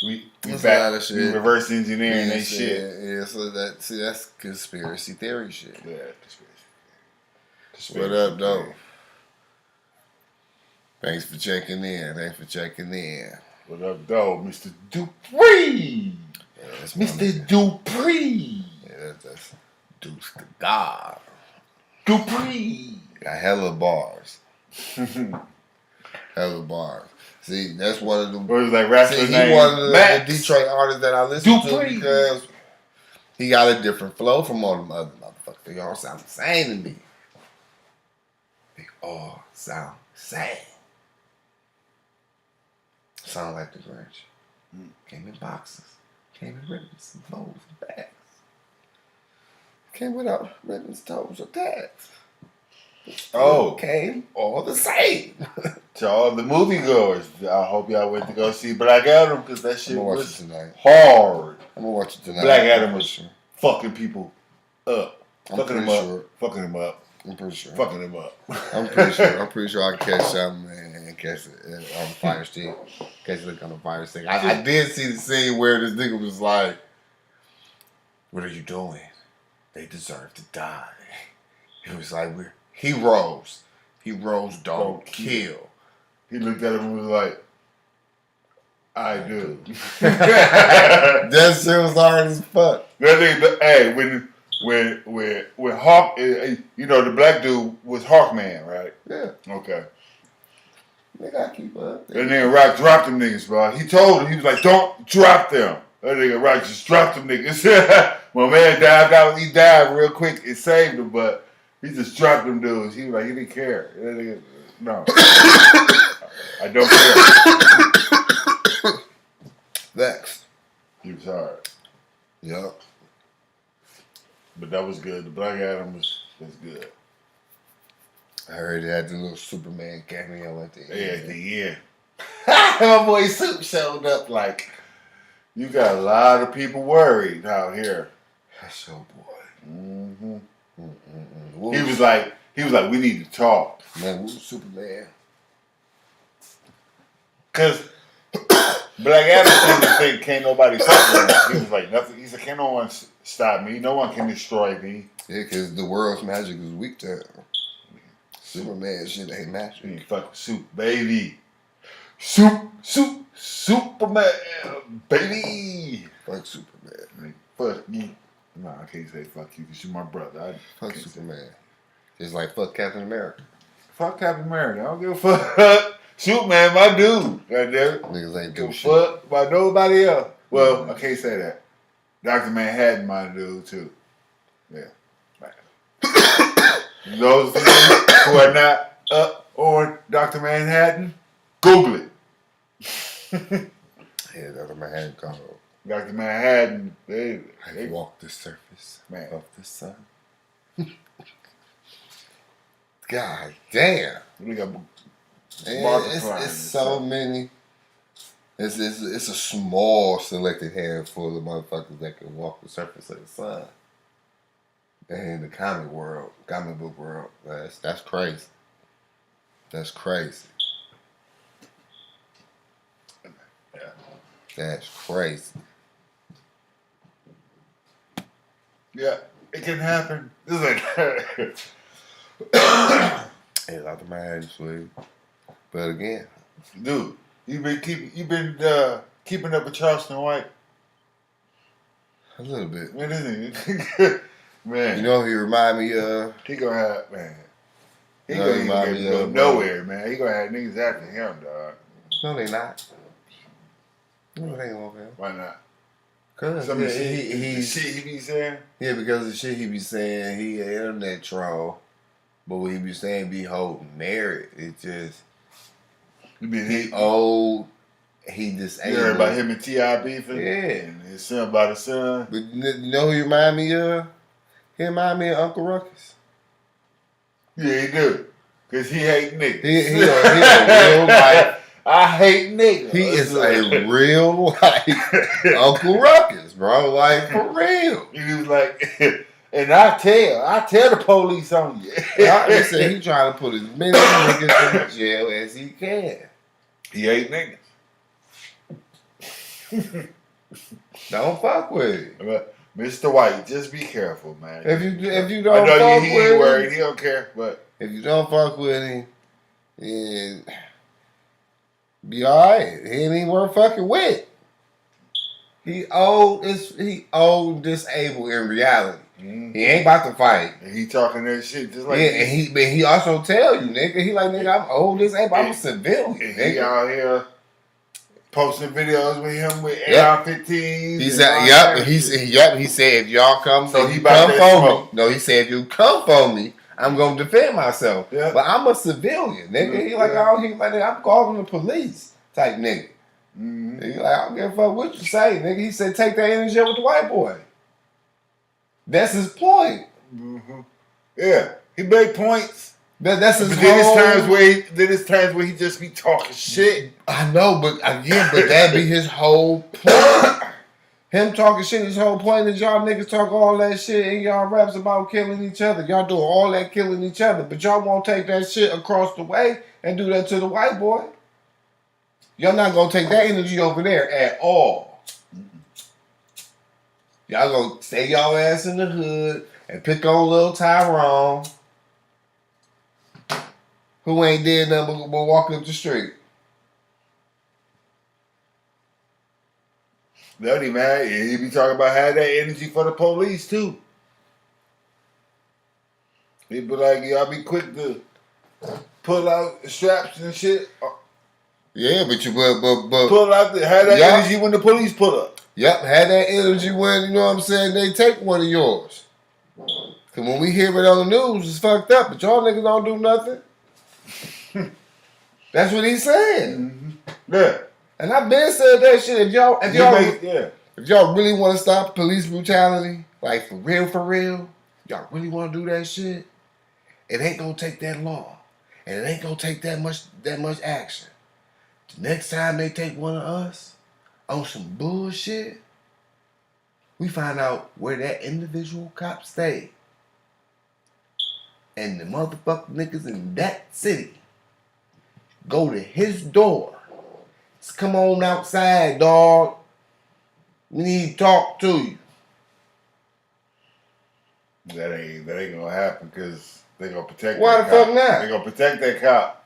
We reverse engineering that shit. Yeah, so that's conspiracy theory shit. Yeah, conspiracy. What up, though? Thanks for checking in. What up, though, Mr. Dupree? Yeah, Mr. Dupree. Yeah, that's Deuce the God. Dupree. Got hella bars. Hella bars. See, that's one of the. What was like rapper's name? He one of the Detroit artists that I listen to because he got a different flow from all them other motherfuckers. They all sound the same to me. They all sound the same. Sound like the Grinch. Came in boxes. Came in ribbons and bows and bags. Came without ribbons, toes, or tags. Came all the same. To all the moviegoers, I hope y'all went to go see Black Adam because that shit was hard. I'm gonna watch it tonight. Black Adam was fucking people up. Fucking them up. I'm pretty sure. Fucking him up. I'm pretty sure I can catch something and catch it on the fire stick. Catch it on the fire stick. I did see the scene where this nigga was like, "What are you doing? They deserve to die." It was like we're heroes. Heroes don't kill. He looked at him and was like, "I do." That shit was hard as fuck. That nigga, hey, when Hawk, you know, the black dude was Hawkman, right? Yeah. Okay. They gotta keep up. And then Rock dropped them niggas, bro. He told him, he was like, "Don't drop them." That nigga Rock just dropped them niggas. My man dived out. He dived real quick. It saved him, but he just dropped them dudes. He was like, he didn't care. That nigga, no. I don't care. Vex. He was hard. Yup. But that was good. The Black Adam was good. I heard it had the little Superman cameo at the end. Yeah, at the end. My boy Soup showed up like, you got a lot of people worried out here. That's your boy. Mm-hmm. He was like, we need to talk. Man, who's Superman? Cause Black Adam said can't nobody fuck with him. He was like, nothing. He said, can't no one stop me. No one can destroy me. Yeah, because the world's magic is weak to him. Superman shit ain't magic. He ain't fucking Soup, baby. Superman, baby. Fuck Superman. Fuck you. No, I can't say fuck you because you're my brother. Fuck Superman. It's like fuck Captain America. Fuck Captain America. I don't give a fuck. Superman, my dude. Right there. Niggas ain't do shit. Fuck about nobody else. Well, I can't say that. Dr. Manhattan, my dude, too. Yeah. Those of you who are not up on Dr. Manhattan, Google it. Yeah, Dr. Manhattan called. Dr. Manhattan, they walk the surface of the sun. God damn. We got it's so many. It's a small selected handful of motherfuckers that can walk the surface of the sun. And in the comic book world, that's crazy. That's crazy. Yeah. That's crazy. Yeah, it can happen. This is Hey, Dr. Manhattan, sweet. But again, dude, you been keeping up with Charleston White? A little bit. What is he? Man, you know he remind me of. He gonna have man. He gonna go nowhere, man. He gonna have niggas after him, dog. No, they not. No, it ain't gonna fail. Why not? Cause Some of the he shit he be saying. Yeah, because of the shit he be saying, he an internet troll. But what he be saying be holding merit. It just he old, he disabled. You heard about him and T.I. beefing? Yeah. And his son about his son. But you know who he remind me of? He remind me of Uncle Ruckus. Yeah, he do. Cause he hate niggas. He a real life. I hate niggas. He is a real life Uncle Ruckus, bro. Like for real. He was like, and I tell the police on you. He said he trying to put as many niggas in jail as he can. He hate niggas. Don't fuck with him. Mr. White, just be careful, man. If you don't I know fuck he with ain't worried. him, He don't care. But if you don't fuck with him, then be alright. He ain't even worth fucking with. He old, disabled in reality. Mm-hmm. He ain't about to fight. And he talking that shit just like and he also tell you, nigga, he like, nigga, I'm old, disabled, I'm a civilian. Nigga. He out here posting videos with him with AR-15s. He said, he said, if y'all come, so he come for me. No, he said, if you come for me, I'm gonna defend myself. Yeah. But I'm a civilian, nigga. He like, I'm calling the police type nigga. Mm-hmm. He like, I don't give a fuck what you say, nigga. He said, take that energy with the white boy. That's his point. Mm-hmm. Yeah, he made points. That's his. But there's times where he just be talking shit. I know, but that be his whole point. Him talking shit, his whole point is y'all niggas talk all that shit and y'all raps about killing each other. Y'all doing all that killing each other, but y'all won't take that shit across the way and do that to the white boy. Y'all not gonna take that energy over there at all. Y'all gonna stay y'all ass in the hood and pick on little Tyrone, who ain't did nothing but walk up the street. That he mad. He be talking about having that energy for the police too. He be like, y'all be quick to pull out straps and shit. Yeah, but pull out have that energy when the police pull up. Yep, had that energy when, you know what I'm saying, they take one of yours. Cause when we hear it on the news, it's fucked up, but y'all niggas don't do nothing. That's what he's saying. Mm-hmm. Yeah. And I've been said that shit. If y'all really want to stop police brutality, like for real, y'all really want to do that shit, it ain't gonna take that long. And it ain't gonna take that much action. The next time they take one of us on some bullshit, we find out where that individual cop stayed. And the motherfucking niggas in that city go to his door. Just come on outside, dog. We need to talk to you. That ain't gonna happen because they gonna protect Why that the cop. fuck not? They gonna protect that cop.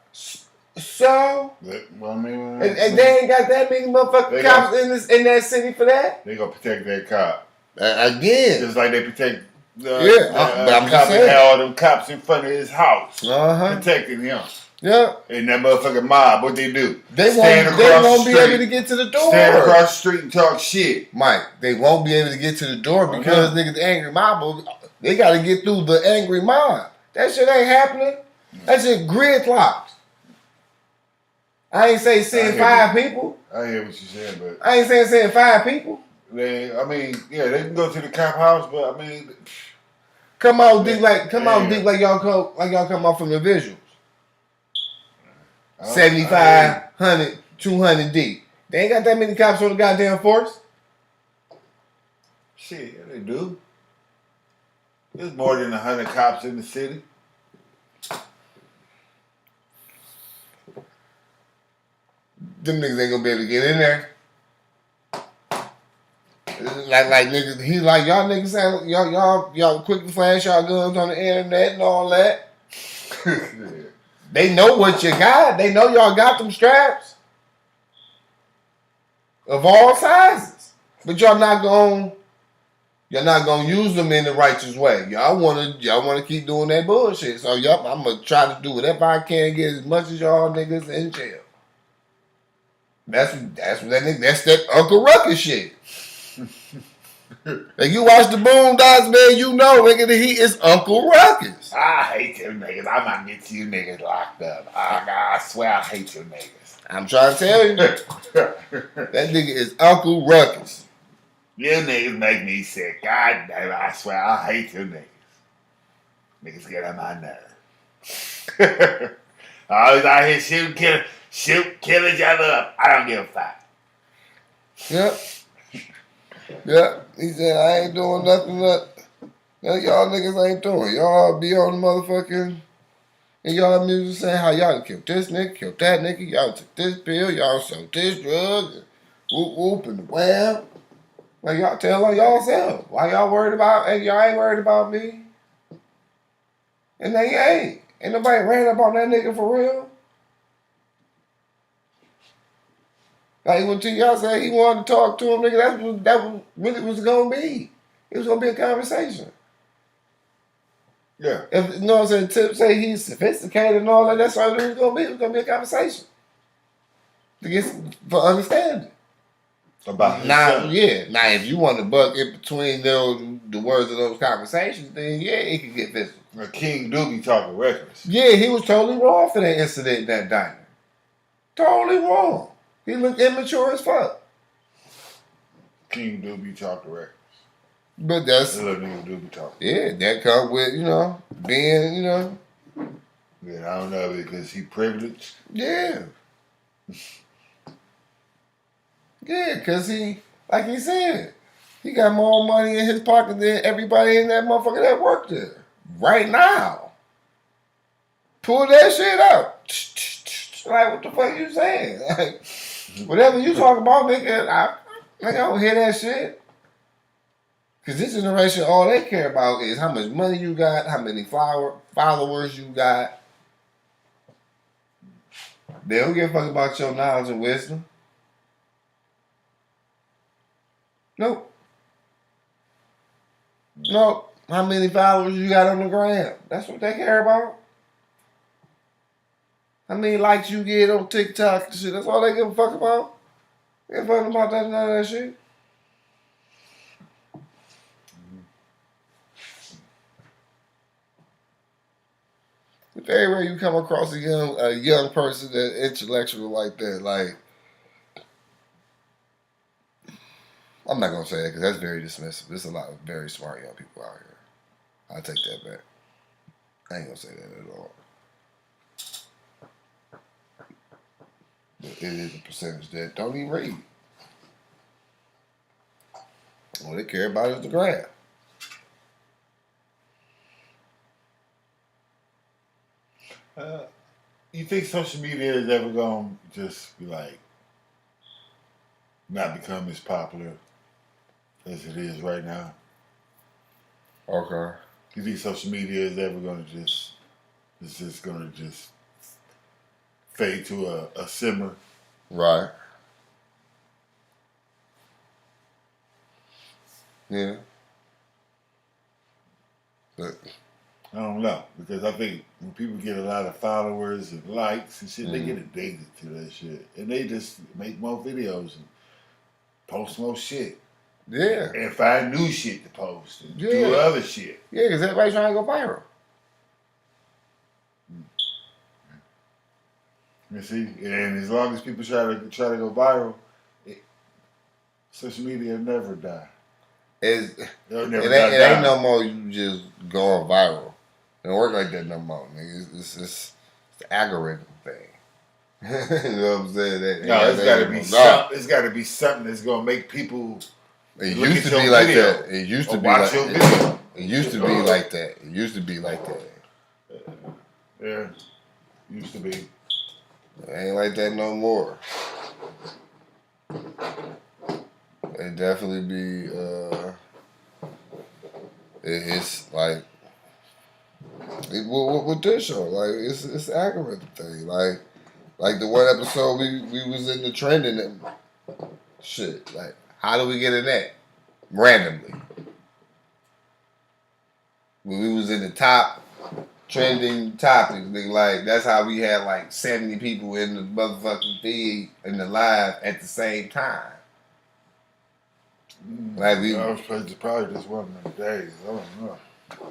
So? Well, I mean, and they ain't got that many motherfucking cops in that city for that? They gonna protect that cop. Again. Just like they protect but I'm cop just saying. and all them cops in front of his house. Protecting him. Yeah. And that motherfucking mob, what they do? They won't be able to get to the door. Stand across the street and talk shit. Mike, they won't be able to get to the door because niggas angry mob, they got to get through the angry mob. That shit ain't happening. That shit gridlocked. I ain't say send 5 people. I hear what you saying, but I ain't saying send 5 people. They can go to the cop house, but I mean, come out deep like y'all come out from the visuals. 75, 100, 200 deep. They ain't got that many cops on the goddamn force. Shit, yeah, they do. There's more than 100 cops in the city. Them niggas ain't gonna be able to get in there. Like niggas, he like y'all niggas say y'all quick to flash y'all guns on the internet and all that. They know what you got. They know y'all got them straps of all sizes, but y'all not gonna use them in the righteous way. Y'all wanna keep doing that bullshit. So I'm gonna try to do whatever I can to get as much as y'all niggas in jail. That's what that nigga. That's that Uncle Ruckus shit. Like you watch the Boondocks, man, you know, nigga, that he is Uncle Ruckus. I hate them niggas. I might get you niggas locked up. I swear I hate you niggas. I'm trying to tell you, that nigga is Uncle Ruckus. You niggas make me sick. God damn it, I swear I hate you niggas. Niggas get on my nerve. I always out here kill each other up. I don't give a fuck. Yep. Yep. He said, I ain't doing nothing that y'all niggas ain't doing. Y'all be on the motherfucking, and y'all music saying how y'all killed this nigga, killed that nigga, y'all took this pill, y'all sold this drug, and whoop whoop and wham. Like y'all tell on y'all self. Why y'all worried about, and y'all ain't worried about me? And they ain't. Ain't nobody ran up on that nigga for real. Like when y'all say he wanted to talk to him, nigga, that was really was gonna be. It was gonna be a conversation. Yeah. If you know what I'm saying, Tip say he's sophisticated and all that, that's all it was gonna be. It was gonna be a conversation. To get for understanding. About now, yeah. Now if you want to buck in between the words of those conversations, then yeah, it could get physical. King do be talking reckless. Yeah, he was totally wrong for that incident in that diner. Totally wrong. He looked immature as fuck. King do be talking reckless. But that's little nigga do be talking. Yeah, that come with, being, Yeah, I don't know because he privileged. Yeah. Yeah, because he, like he said, he got more money in his pocket than everybody in that motherfucker that worked there. Right now. Pull that shit out. Like, what the fuck you saying? Like, whatever you talk about, nigga, I don't hear that shit. Because this generation, all they care about is how much money you got, how many followers you got. They don't give a fuck about your knowledge and wisdom. Nope. Nope. How many followers you got on the gram? That's what they care about. How many likes you get on TikTok and shit. That's all they give a fuck about. They give a fuck about none of that shit. If everywhere you come across a young person that intellectual like that, like, I'm not gonna say that because that's very dismissive. There's a lot of very smart young people out here. I'll take that back. I ain't gonna say that at all. But it is a percentage that don't even read. All they care about is the graph. You think social media is ever gonna just be like not become as popular as it is right now? Okay. You think social media is ever gonna just fade to a simmer? Right. Yeah. But I don't know, because I think when people get a lot of followers and likes and shit, they get addicted to that shit, and they just make more videos and post more shit. Yeah. And find new shit to post and do other shit. Yeah, because everybody's trying to go viral. You see, and as long as people try to go viral, social media never die. It ain't no more you just going viral. It don't work like that no more, nigga. It's the algorithm thing. You know what I'm saying? It's got to be something. It's got to be something that's gonna make people. It used to be like that. It used to be like that. It used to be like that. It used to be like that. Yeah, used to be. It ain't like that no more. It definitely be. It's like with this show, like it's the algorithm thing, like the one episode we was in the trending and shit. Like, how do we get in that randomly? When we was in the top trending topics. Nigga, like that's how we had like 70 people in the motherfucking feed in the live at the same time. Like we, I was probably just one of them days. I don't know.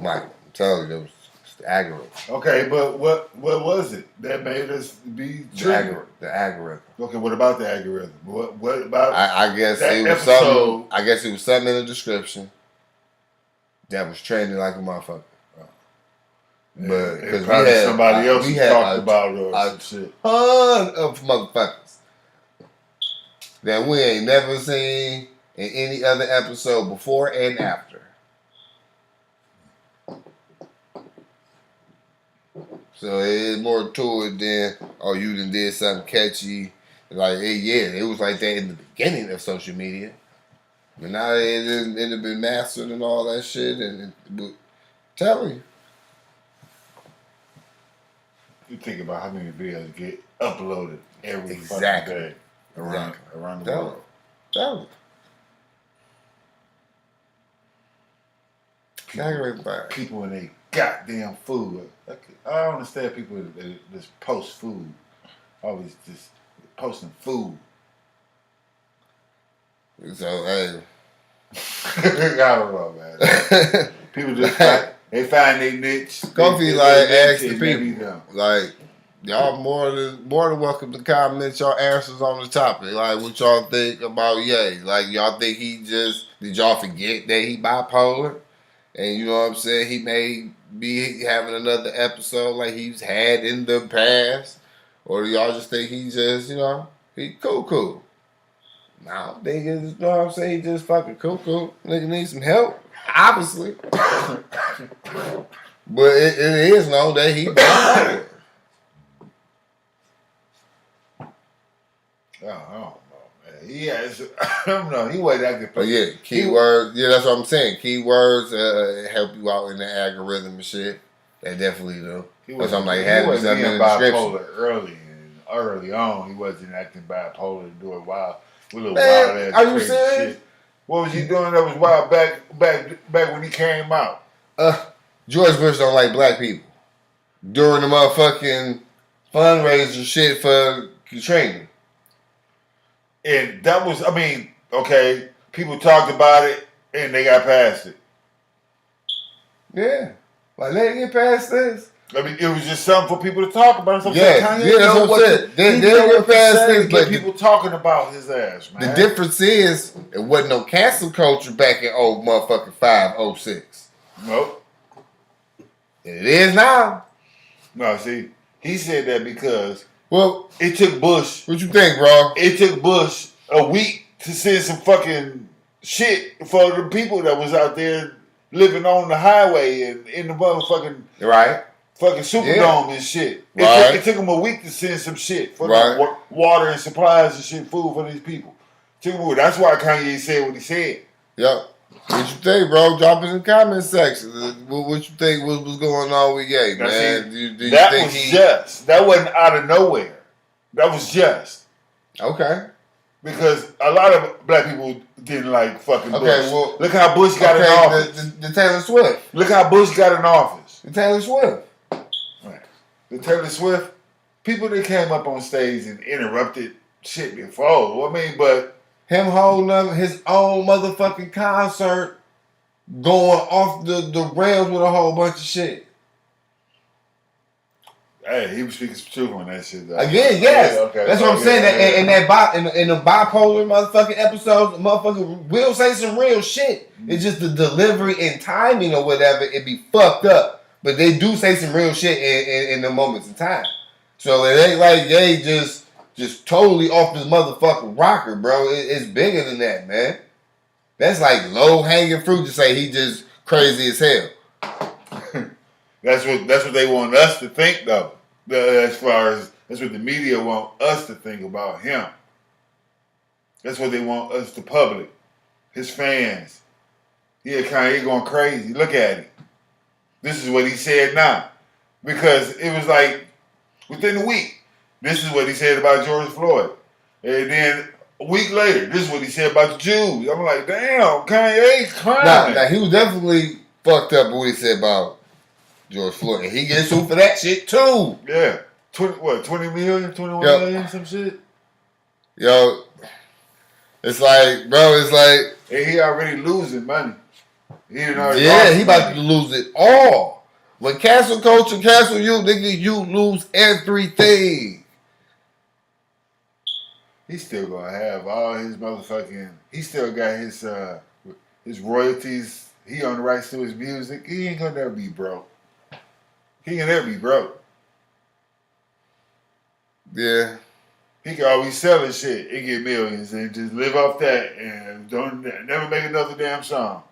Mike, I'm telling you, it was the algorithm. Okay, but what was it that made us be triggered? The algorithm. Okay, what about the algorithm? What about? I guess it was episode? something. I guess it was something in the description that was trending like a motherfucker. But because we had somebody else we had talked about it or some shit. Ton of motherfuckers that we ain't never seen in any other episode before and after. So it's more to it than you done did something catchy. Like it was like that in the beginning of social media, but now it had been mastered and all that shit. And telling you. You think about how many videos get uploaded every fucking day around the world. Tell People in their goddamn food. I don't understand people that just post food. Always just posting food. So, hey. I don't know, man. People just they find their niche. Kofi ask the people, like, y'all more than welcome to comment y'all answers on the topic. Like, what y'all think about Ye? Like, y'all think did y'all forget that he bipolar? And you know what I'm saying? He may be having another episode like he's had in the past. Or do y'all just think he just, he cool? No, I don't think it's, you know what I'm saying? He just fucking cool. Nigga needs some help. Obviously. But it is known that he bipolar. I don't know, man. I don't know. He wasn't acting. But yeah, keywords. Yeah, that's what I'm saying. Keywords help you out in the algorithm and shit. They definitely do. That's what I'm like, having something in the description. Early on, he wasn't acting bipolar and doing wild. With a Man, wild ass are you crazy serious? shit. What was he doing that was wild back when he came out? George Bush don't like black people. During the motherfucking fundraiser shit for Katrina. And that was, okay, people talked about it and they got past it. Yeah. Like, they didn't get past this. It was just something for people to talk about. That's what I'm saying. They didn't get past this, but people talking about his ass, man. The difference is, it wasn't no cancel culture back in motherfucking 5, 06. Nope. It is now. No, see, he said that because well, it took Bush. What you think, bro? It took Bush a week to send some fucking shit for the people that was out there living on the highway and in the motherfucking fucking Superdome and shit. It took him a week to send some shit for water and supplies and shit, food for these people. That's why Kanye said what he said. Yep. What you think, bro? Drop it in the comment section. What you think was going on with Ye, man? That was just. That wasn't out of nowhere. That was just. Okay. Because a lot of black people didn't like fucking Bush. Well, look how Bush got in office. The Taylor Swift. Look how Bush got in office. The Taylor Swift. Right. The Taylor Swift. People that came up on stage and interrupted shit before. But him holding up his own motherfucking concert, going off the rails with a whole bunch of shit. Hey, he was speaking some truth on that shit, though. Again, yes. Yeah, okay. That's what I'm saying. In the bipolar motherfucking episodes, the motherfucker will say some real shit. Mm-hmm. It's just the delivery and timing or whatever, it be fucked up. But they do say some real shit in the moments in time. So it ain't like they just totally off this motherfucking rocker, bro. It's bigger than that, man. That's like low hanging fruit to say he just crazy as hell. That's what they want us to think, though. As far as that's what the media want us to think about him. That's what they want us, the public, his fans. Yeah, Kanye going crazy. Look at him. This is what he said now, because it was like within a week. This is what he said about George Floyd, and then a week later, this is what he said about the Jews. I'm like, damn, Kanye's crying. Nah, he was definitely fucked up with what he said about George Floyd. And he gets sued for that shit too. Yeah. 20 million, 21 Yep. million, some shit? Yo, it's like, bro, it's like. And he already losing money. He already Yeah, he about to lose it all. When cancel culture cancel you, nigga, you lose everything. He's still gonna have all his motherfucking. He still got his royalties. He own the rights to his music. He ain't gonna never be broke. He can never be broke. Yeah. He can always sell his shit and get millions and just live off that and don't never make another damn song.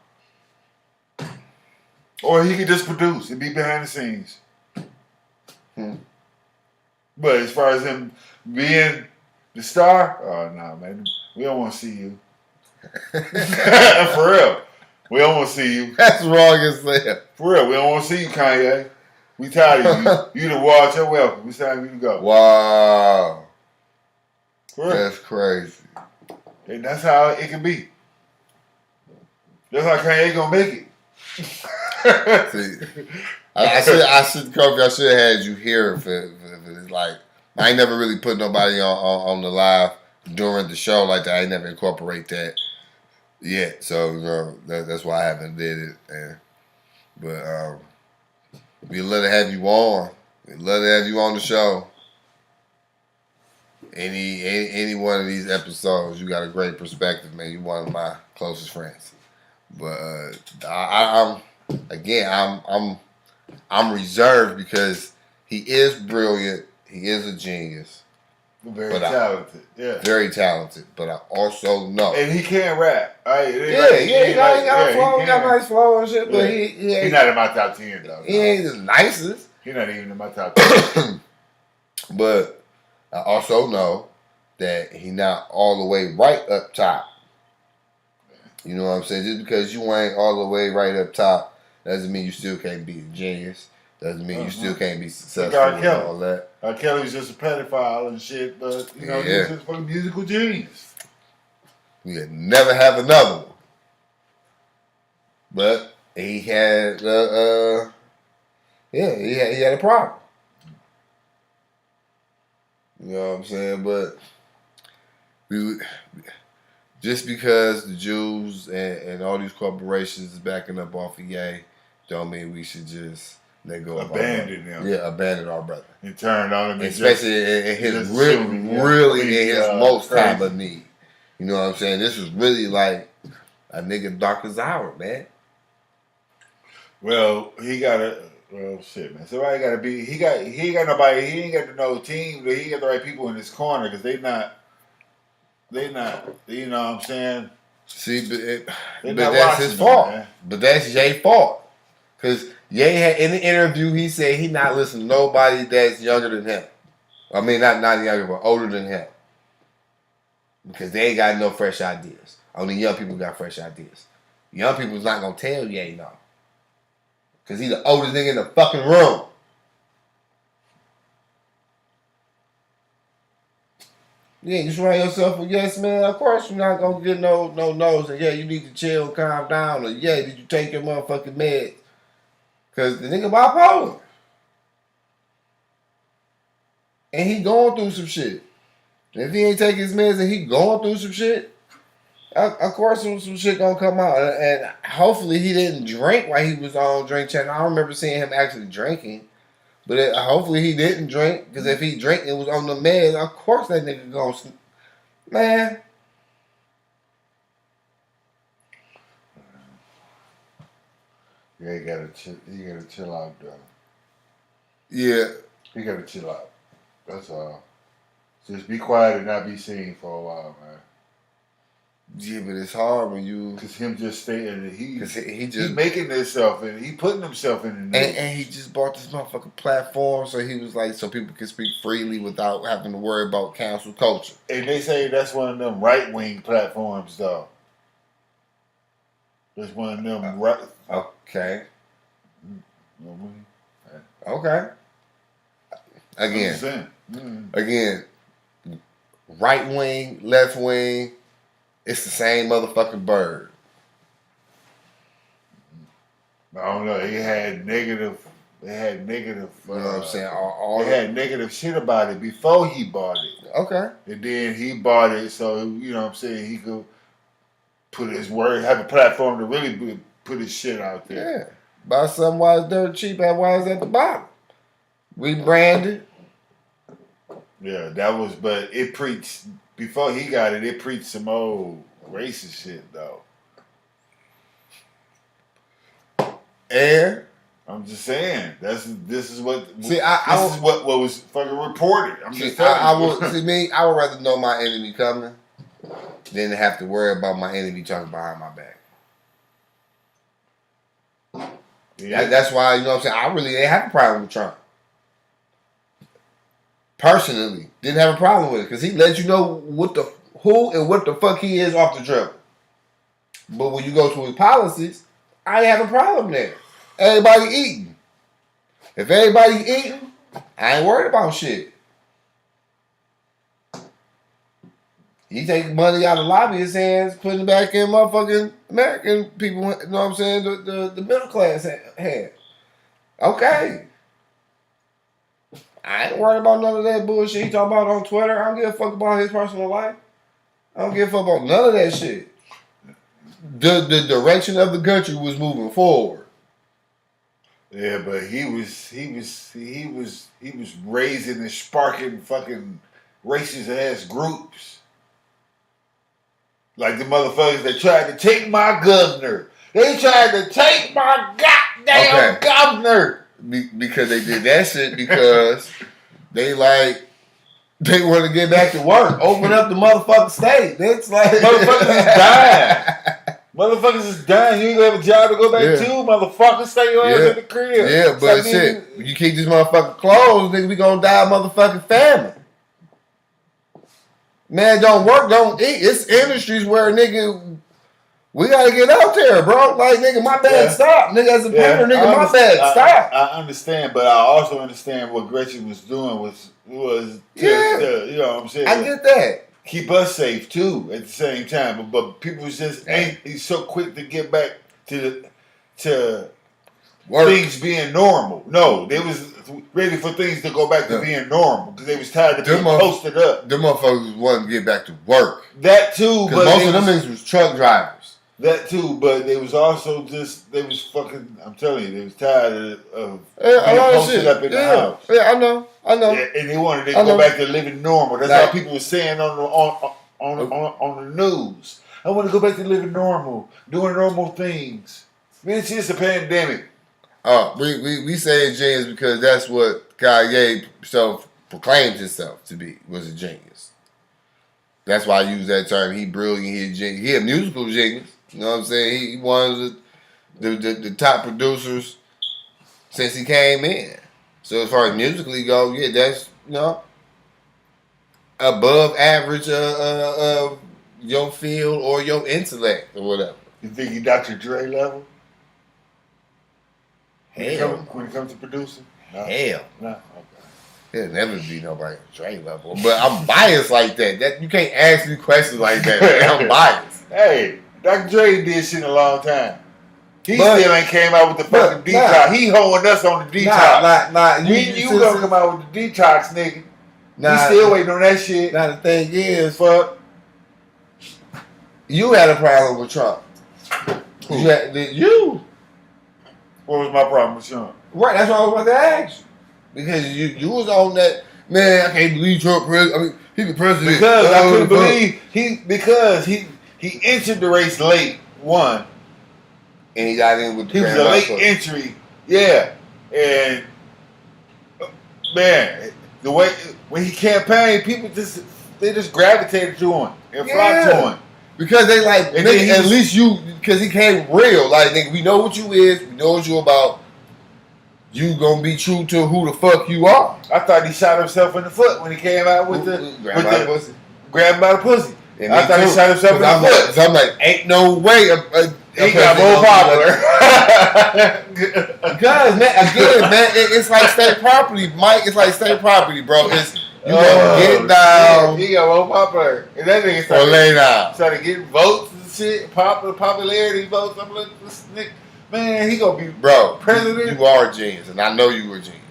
Or he can just produce and be behind the scenes. But as far as him being the star, oh no, man, we don't want to see you. For real, we don't want to see you. That's wrong as hell. For real, we don't want to see you, Kanye. We tired of you. You the watch your welcome. It's time for you to go. Wow. For real. That's crazy. And that's how it can be. That's how Kanye gonna make it. See, I should have had you here for like I ain't never really put nobody on the live during the show like that. I ain't never incorporate that yet, so that's why I haven't did it. But we love to have you on. We love to have you on the show. Any one of these episodes, you got a great perspective, man. You're one of my closest friends. But I'm reserved because he is brilliant. He is a genius. Very talented. Yeah. Very talented. But I also know. And he can rap. Right? He got a flow. He got a nice flow and shit. But he's not in my top 10 though. He ain't the nicest. He's not even in my top 10. But I also know that he not all the way right up top. You know what I'm saying? Just because you ain't all the way right up top doesn't mean you still can't be a genius. Doesn't mean you still can't be successful and all that. Kelly was just a pedophile and shit, but he's just a fucking musical genius. We could never have another one. But he had he had a problem. You know what I'm saying? But just because the Jews and all these corporations is backing up off of Ye, don't mean we should just let go of abandon them. Yeah, abandon our brother. And turn on him. Especially in his really in his most time of need. You know what I'm saying? This was really like a nigga darkest hour, man. Well, he got shit, man. Somebody got to be. He ain't got nobody. He ain't got no team. But he got the right people in his corner because they not. You know what I'm saying? See, but that's his fault. Man. But that's Ye's fault. Because Ye had in the interview, he said he not listening to nobody that's younger than him. I mean, not younger, but older than him. Because they ain't got no fresh ideas. Only young people got fresh ideas. Young people's not gonna tell Ye no. Because he's the oldest nigga in the fucking room. Yeah, you surround yourself with yes, man. Of course you're not gonna get no no's. And yeah, you need to chill, calm down. Or yeah, did you take your motherfucking meds? Because the nigga bipolar. And he going through some shit. And if he ain't taking his meds and he going through some shit, of course some shit gonna come out. And hopefully he didn't drink while he was on Drink Channel. I don't remember seeing him actually drinking. But hopefully he didn't drink. Because if he drank and was on the meds, of course that nigga gonna... Man. Yeah, he gotta chill out, though. Yeah. He gotta chill out. That's all. Just be quiet and not be seen for a while, man. Yeah, but it's hard when you... Because him just staying... He's making himself and he putting himself in the news. And he just bought this motherfucking platform so he was like, so people can speak freely without having to worry about cancel culture. And they say that's one of them right-wing platforms, though. That's one of them right... Okay. Okay. Again, right wing, left wing, it's the same motherfucking bird. I don't know. He had negative They had negative. You know what I'm saying? All they had negative shit about it before he bought it. Okay. And then he bought it, so you know what I'm saying, he could put his word, have a platform to really put his shit out there. Yeah. Buy something while it's dirt cheap and while it's at the bottom. Rebranded. Yeah, that was, but it preached, before he got it, it preached some old racist shit, though. And I'm just saying, this is what was fucking reported. I'm just I telling you. I would rather know my enemy coming than to have to worry about my enemy talking behind my back. Yeah. That's why, you know what I'm saying, I really didn't have a problem with Trump. Personally, didn't have a problem with it because he let you know who and what the fuck he is off the dribble. But when you go to his policies, I ain't have a problem there. Everybody eating. If everybody eating, I ain't worried about shit. He take money out of lobbyists' hands, putting it back in motherfucking American people, you know what I'm saying, the middle class hands. Okay. I ain't worried about none of that bullshit he talking about on Twitter. I don't give a fuck about his personal life. I don't give a fuck about none of that shit. The direction of the country was moving forward. Yeah, but he was raising and sparking fucking racist ass groups. Like the motherfuckers that tried to take my governor. They tried to take my goddamn governor. Because they did that shit because they want to get back to work. Open up the motherfucking state. It's like motherfuckers is dying. Motherfuckers is dying. You ain't gonna have a job to go back to, motherfucker. Stay your ass in the crib. Yeah, but shit, you keep this motherfucker closed, nigga, we gonna die of motherfucking famine. Man, don't work, don't eat. It's industries where nigga, we gotta get out there, bro. Like, nigga, my bad, stop. Nigga, as a parent, nigga, my bad, stop. I understand, but I also understand what Gretchen was doing was to you know what I'm saying? I get that. Keep us safe, too, at the same time. But people was just he's so quick to get back to things being normal. No, they was ready for things to go back to being normal because they was tired of being posted up. Them motherfuckers wanted to get back to work. That too, but most of them niggas was truck drivers. That too, but they was also they was fucking, I'm telling you, they was tired of being posted up in the house. Yeah, I know. Yeah, and they wanted to go back to living normal. That's how people were saying on the news. I want to go back to living normal, doing normal things. Man, it's just a pandemic. We say genius because that's what Kanye proclaimed himself to be, was a genius. That's why I use that term. He brilliant, he a genius. He a musical genius. You know what I'm saying? He one of the top producers since he came in. So as far as musically go, yeah, that's, you know, above average of your field or your intellect or whatever. You think he Dr. Dre level? Hell. When it comes to producing? No. Hell. No. Okay. There'll never be nobody on Dre level. But I'm biased like that. That you can't ask me questions like that. Man. I'm biased. Hey, Dr. Dre did shit in a long time. He still ain't came out with the fucking detox. He holding us on the detox. You gonna come out with the detox, nigga. He still waiting on that shit. Now the thing is, fuck, you had a problem with Trump. Who? You. What was my problem with Trump? Right, that's what I was about to ask you. Because you was on that, man, I can't believe Trump he the president. Because I couldn't believe he entered the race late, won. And he got in with the He was a late entry, yeah. And man, the way when he campaigned, people just gravitated to him and flocked to him. Because they like, nigga, at least you, because he came real. Like, nigga, we know what you is, we know what you about. You gonna be true to who the fuck you are. I thought he shot himself in the foot when he came out with grab by the pussy. Grab by the pussy. And I thought he shot himself in the foot. So I'm like, ain't no way. He got more popular. Because, man, again, man, it's like state property, Mike. It's like state property, bro. It's you gotta get down. He got more popular. And that nigga started getting votes and shit, popularity votes. I'm like, this nigga. Man, he gonna be bro. president. You are a genius, and I know you were a genius.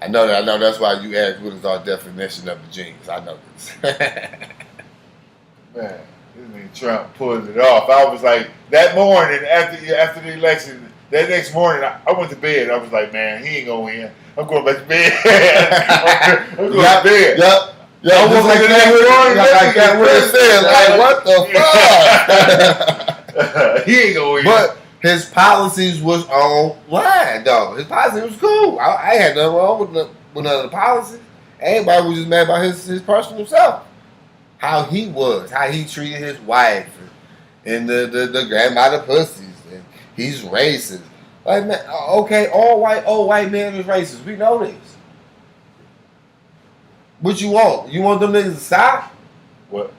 I know that. I know that's why you asked what is our definition of a genius. I know this. Man, this nigga Trump pulled it off. I was like, that morning after the election, that next morning, I went to bed. I was like, man, he ain't gonna win. I'm going back to bed. I'm going to bed. Yep. Yeah, I woke up the next morning. I got what it said. Like, what the fuck? He ain't gonna win. But his policies was online, though. His policy was cool. I had nothing wrong with none of the policies. Everybody was just mad about his personal self. How he was, how he treated his wife, and the grandmother pussies, and he's racist. Like, man, okay, old white man is racist. We know this. What you want? You want them niggas to stop? What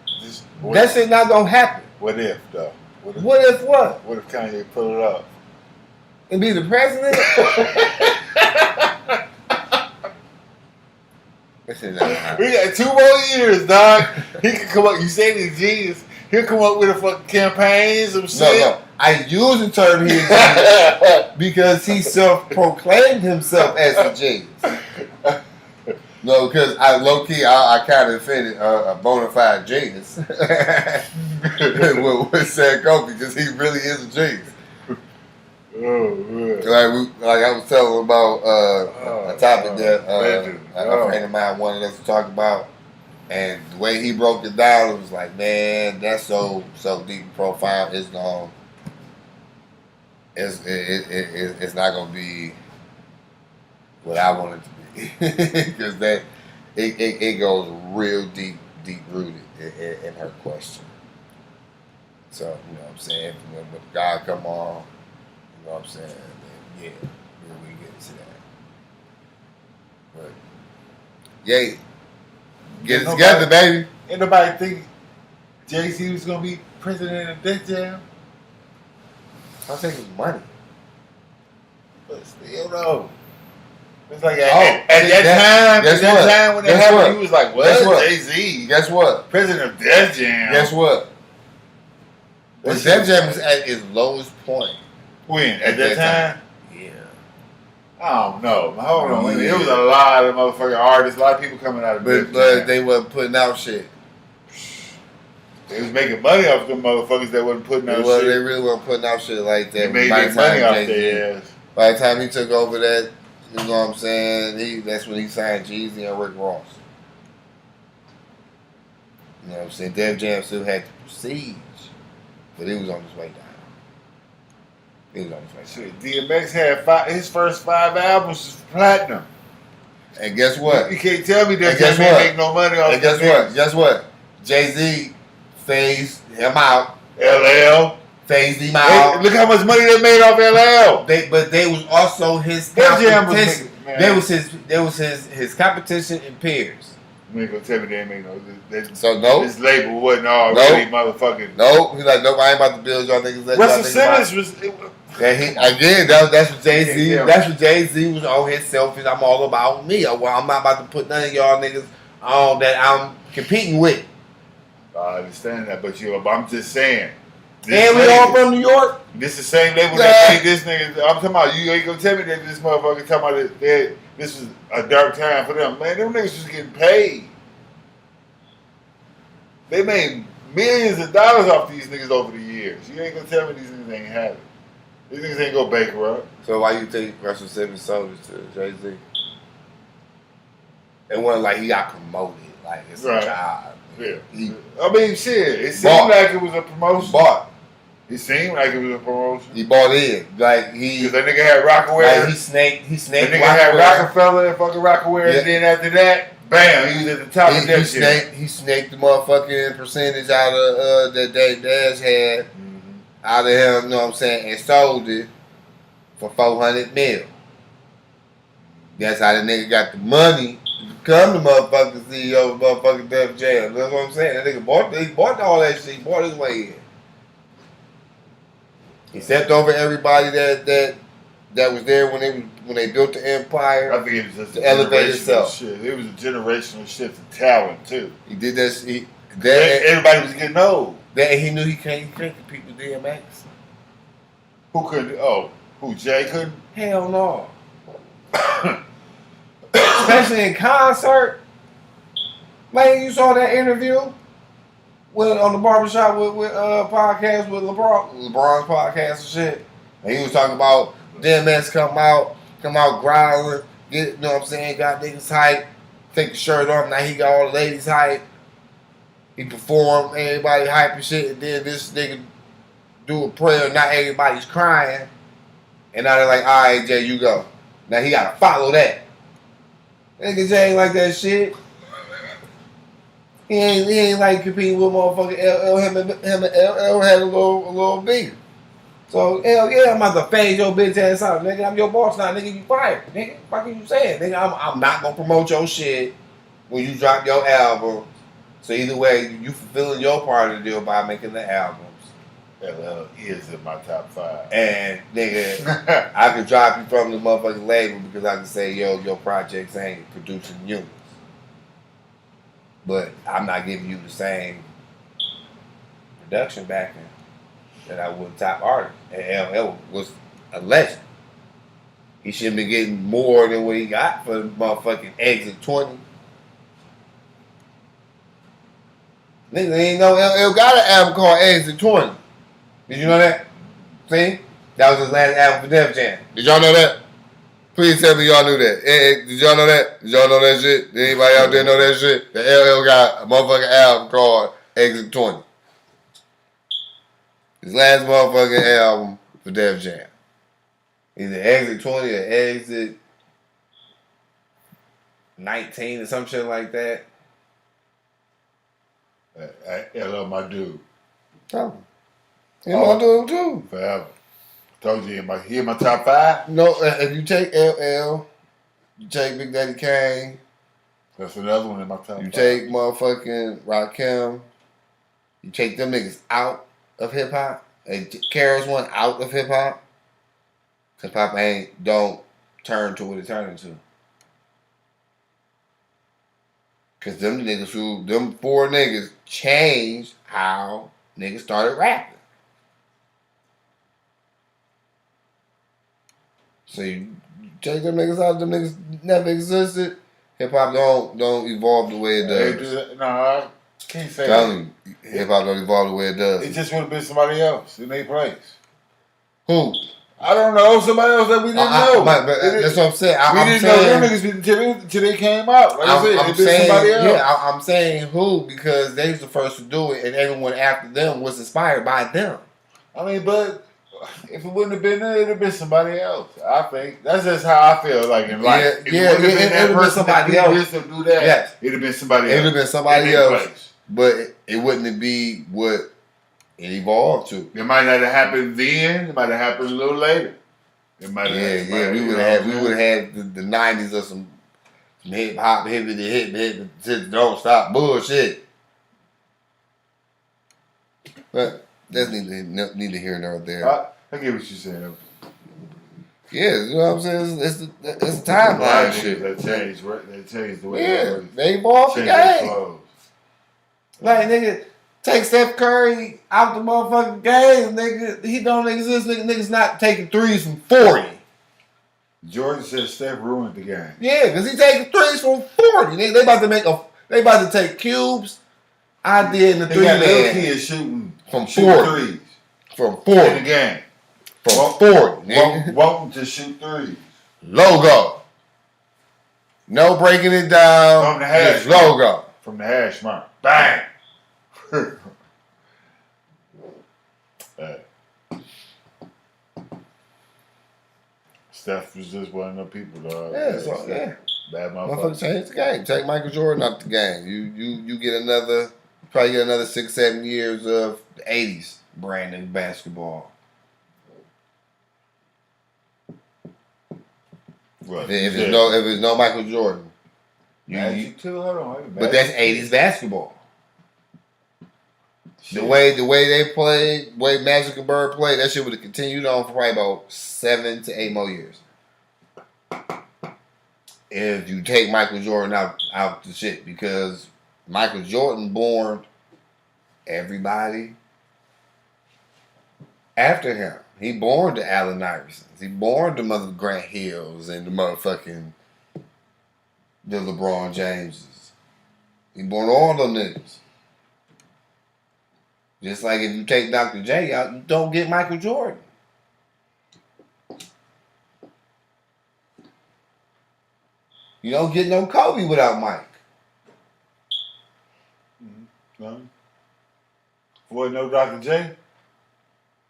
that shit not gonna happen. What if though? What if what? What if Kanye pull it up and be the president? We got 2 more years, dog. He can come up. You say he's genius. He'll come up with a fucking campaign, some shit. No. I use the term he's a genius because he self-proclaimed himself as a genius. No, because I low-key, I kind of offended a bona fide genius with Sam Kobe because he really is a genius. Oh, man. Like I was telling about a topic that a friend of mine wanted us to talk about, and the way he broke it down, it was like, man, that's so deep and profound. It's gone. It's not gonna be what I want it to be because that it goes real deep rooted in her question. So you know what I'm saying, when God come on. You know what I'm saying? Yeah, we get into that. But yeah, get it together, baby. Ain't nobody think Jay-Z was gonna be president of Def Jam? I'll take his money. But still though. It's like at that time when it happened, he was like, what? Jay-Z. Guess what? President of Def Jam. Guess what? Def Jam was at its lowest point. When? At that time? Yeah. I don't know. Hold on. Yeah. It was a lot of motherfucking artists, a lot of people coming out of But they wasn't putting out shit. They was making money off them motherfuckers that wasn't putting out shit. They really weren't putting out shit like that. They made their money off their ass. By the time he took over that, you know what I'm saying, that's when he signed Jeezy and Rick Ross. You know what I'm saying? Def Jam still had the prestige, but it was on his way down. Shit, DMX had his first 5 albums was platinum. And guess what? You can't tell me that Jam ain't make no money off. And guess what? Jay-Z phased him out. LL phased him out. Look how much money they made off LL. But they was also his competition. They was his competition and peers. You ain't gonna tell me they ain't make no. So no, his label wasn't already motherfucking. No, he's like, nope, I ain't about to build y'all niggas. Russell Simmons was. That's what Jay-Z. That's what Jay-Z was on his selfish. I'm all about me. Well, I'm not about to put none of y'all niggas on that I'm competing with. I understand that, but I'm just saying. And we all from New York. This the same label that made this nigga. I'm talking about. You ain't gonna tell me that this motherfucker talking about that this was a dark time for them. Man, them niggas was getting paid. They made millions of dollars off these niggas over the years. You ain't gonna tell me these niggas ain't have it. These niggas ain't go bankrupt. So why you think Russell Simmons sold it to Jay-Z? It wasn't like he got promoted. Like it's a job. Yeah. I mean, shit. It seemed like it was a promotion. It seemed like it was a promotion. He bought in. Like because that nigga had Rockaware. Like he snaked. That nigga had Rockefeller and fucking Rockaware, and then after that, bam, he was at the top of that shit. He snaked the motherfucking percentage out of that Dash had out of him. You know what I'm saying? And sold it for $400 million. That's how the nigga got the money. Become the motherfucking CEO of motherfucking Def Jam. That's what I'm saying. That nigga bought all that shit. He bought his way in. He stepped over everybody that was there when they built the empire. I think it was just to elevate itself. Shit. It was a generational shift of talent too. He did this. Everybody was getting old. He knew he can't compete with DMX. Who couldn't? Oh, Who, Jay couldn't? Hell no. Especially in concert. Man, you saw that interview on the barbershop with podcast with LeBron's podcast and shit. And he was talking about DMX come out growling, get, you know what I'm saying, got niggas hype, take the shirt off, now he got all the ladies hype. He performed, everybody hype and shit, and then this nigga do a prayer, not everybody's crying. And now they're like, all right, Jay, you go. Now he gotta follow that. Nigga Jay ain't like that shit. He ain't like competing with motherfucking LL. Him and LL had a little beef. So hell yeah, I'm about to fade your bitch ass out, nigga. I'm your boss now, nigga. You fired, nigga. What are you saying, nigga? I'm not gonna promote your shit when you drop your album. So either way, you fulfilling your part of the deal by making the albums. LL is in my top 5. And nigga, I can drop you from the motherfucking label because I can say, yo, your projects ain't producing units. But I'm not giving you the same production backing that I would top artist. And LL was a legend. He shouldn't be getting more than what he got for the motherfucking Exit 20. Nigga ain't know LL got an album called Exit 20. Did you know that? See? That was his last album for Def Jam. Did y'all know that? Please tell me y'all knew that. Did y'all know that? Did y'all know that shit? Did anybody out there know that shit? The LL got a motherfucking album called Exit 20. His last motherfucking album for Def Jam. Either Exit 20 or Exit 19 or some shit like that. LL my dude. Oh. He my dude too. Forever. Told you he in my top 5. No, if you take LL, you take Big Daddy Kane. That's another one in my top 5. You take motherfucking Rakim. You take them niggas out of hip hop. And Kara's one out of hip hop. Cause pop don't turn to what it turned into. Cause them 4 niggas changed how niggas started rapping. So you take them niggas out, them niggas never existed. Hip hop don't evolve the way it does. No, I can't say that. Hip hop don't evolve the way it does. It just would have been somebody else in their place. Who? I don't know. Somebody else that we didn't know. That's what I'm saying. We didn't know them niggas until they came out. Like I said, it been somebody else. Yeah, I'm saying who because they was the first to do it, and everyone after them was inspired by them. I mean, but if it wouldn't have been there, it'd have been somebody else. I think that's just how I feel like in life. It would have been somebody else. To do that, yes. It'd have been somebody else. It would have been somebody else. But it wouldn't be what it evolved to. It might not have happened then. It might have happened a little later. It might have. We would have had the 90s of some hip hop, hip, don't stop bullshit. But that's neither here nor there. I get what you're saying. Yeah, you know what I'm saying? It's the timeline shit. That changed the way they evolved the game. Like, nigga, take Steph Curry out the motherfucking game, nigga. He don't exist. Niggas not taking threes from 40. Jordan said Steph ruined the game. Yeah, because he taking threes from 40. They about to take Cube's idea in the 3-man. Little kids shooting from 40. Threes. From 40. In the game. From 40, nigga. Wanting to shoot threes. Logo. No breaking it down. From the hash. Just logo. From the hash mark. Bang. Steph was just one of the people, dog. Yeah, bad motherfucker changed the game. Take Michael Jordan out the game. You get probably get another 6-7 years of the 80s brand new basketball. Right. If it's no Michael Jordan, Magic too. Hold on, but that's 80s basketball. Shit. The way they played, way Magic and Bird played, that shit would have continued on for probably about 7 to 8 more years. If you take Michael Jordan out the shit, because Michael Jordan born everybody after him. He born to Allen Iversons. He born to Mother Grant Hills and the motherfucking the LeBron Jameses. He born to all them niggas. Just like if you take Dr. J out, you don't get Michael Jordan. You don't get no Kobe without Mike. No. For no Dr. J.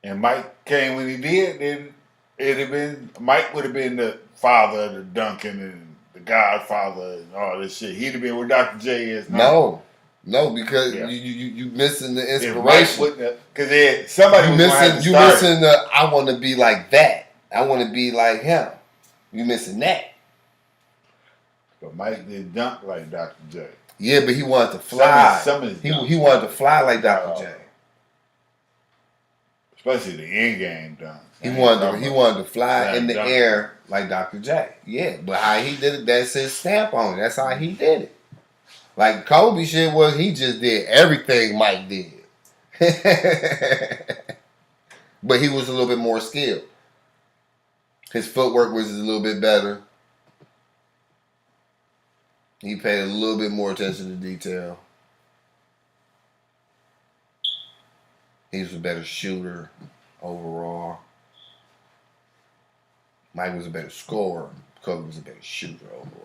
And Mike came when he did, then it'd have been Mike would have been the father of the Duncan and the Godfather and all this shit. He'd have been where Dr. J is now. No, because you missing the If inspiration. Mike wouldn't have, because somebody was gonna have to you start missing the I want to be like that. I want to be like him. You missing that. But Mike didn't dunk like Dr. J. Yeah, but he wanted to fly. He wanted to fly like Dr. J. Especially the end game dunks. He wanted to fly in the air like Dr. J. Yeah, but how he did it, that's his stamp on it. That's how he did it. Like Kobe shit was he just did everything Mike did. But he was a little bit more skilled. His footwork was a little bit better. He paid a little bit more attention to detail. He was a better shooter overall. Mike was a better scorer. Kobe was a better shooter overall.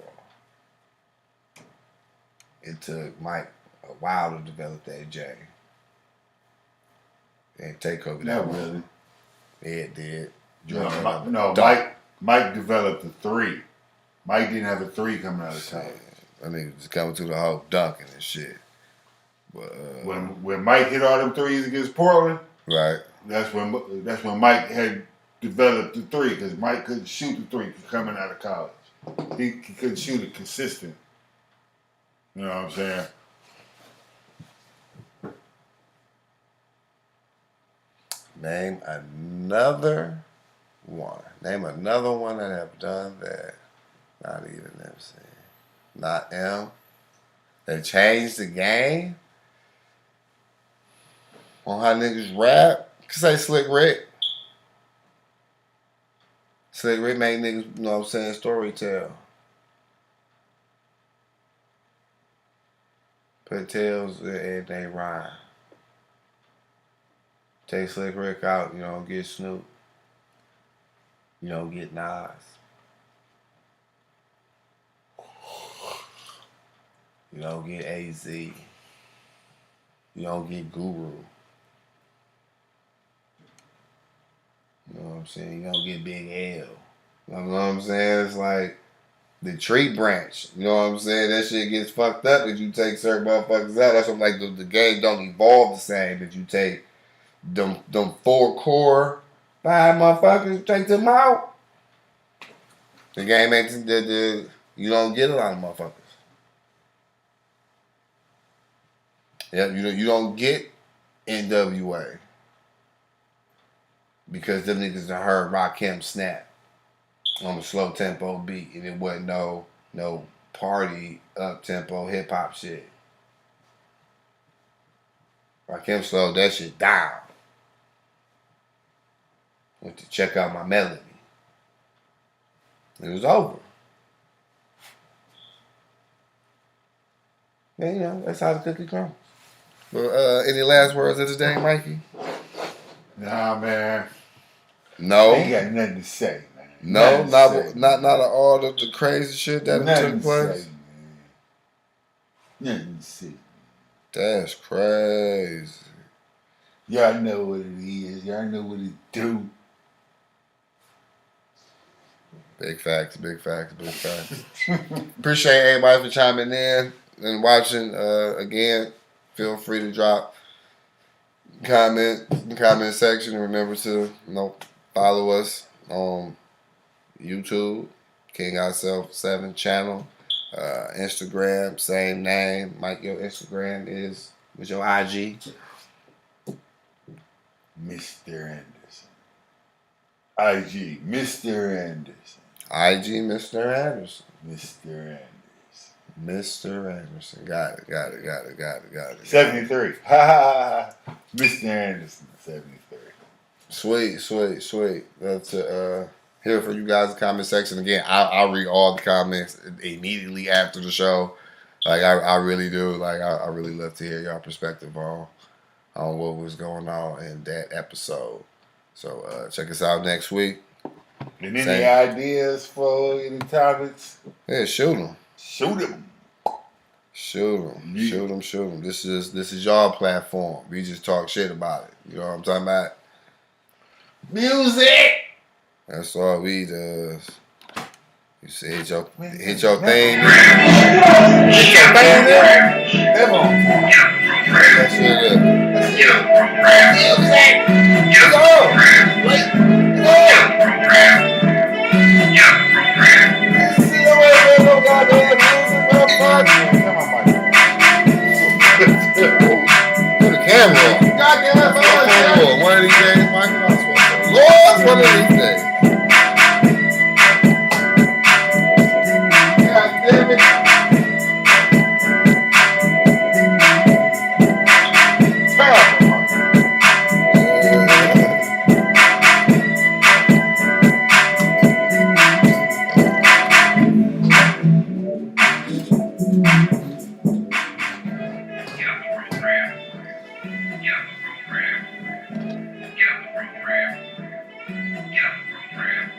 It took Mike a while to develop that J. And take Kobe that Not really. Yeah, it did. Mike developed a three. Mike didn't have a three coming out of college. I mean, just coming to the whole dunking and shit. But when Mike hit all them threes against Portland, right, that's when Mike had developed the three because Mike couldn't shoot the three coming out of college. He couldn't shoot it consistent. You know what I'm saying? Name another one. Name another one that have done that. Not even MC. Not M. They changed the game on how niggas rap. Say Slick Rick. Slick Rick made niggas, you know what I'm saying, story tell. Put tails in everything rhyme. Take Slick Rick out, you don't get Snoop. You don't get Nas. You don't get AZ. You don't get Guru. You know what I'm saying? You don't get Big L. You know what I'm saying? It's like the tree branch. You know what I'm saying? That shit gets fucked up if you take certain motherfuckers out. That's what like the game don't evolve the same if you take them four core 5 motherfuckers, take them out. The game ain't you don't get a lot of motherfuckers. Yeah, you don't get NWA because them niggas done heard Rakim snap on a slow tempo beat and it wasn't no party up tempo hip hop shit. Rakim slowed that shit down. Went to check out my melody. It was over. Yeah, you know, that's how the cookie crumbles. Well, any last words of the day, Mikey? Nah, man. No. I ain't got nothing to say, man. No, not all the crazy shit that took place. Say, man. Nothing to say. That's crazy. Y'all know what it is. Y'all know what it do. Big facts. Appreciate everybody for chiming in and watching. Again, feel free to drop comment in the comment section. Remember to follow us on YouTube, King Ourself 7 channel, Instagram, same name. Mike, your Instagram what's your IG? Mr. Anderson. IG, Mr. Anderson. IG, Mr. Anderson. Mr. Anderson. Mr. Anderson. Got it. 73. Ha ha ha. Mr. Anderson, 73. Sweet. Love to hear from you guys in the comment section. Again, I read all the comments immediately after the show. Like I really do. Like I really love to hear your perspective on what was going on in that episode. So check us out next week. And any ideas for any topics? Yeah, shoot them. Shoot them. Shoot them. This is y'all platform. We just talk shit about it. You know what I'm talking about? Music. That's all we does. You say hit your thing. Hit your thing there. Come on. That shit up. Music. Go. Wait. Go. See the way they go goddamn music, motherfucker. Come on, Mike. Put the camera on. Goddamn, that's all I Lord, one of these days, Michael. Lord, one of these days. God damn it. Terrible.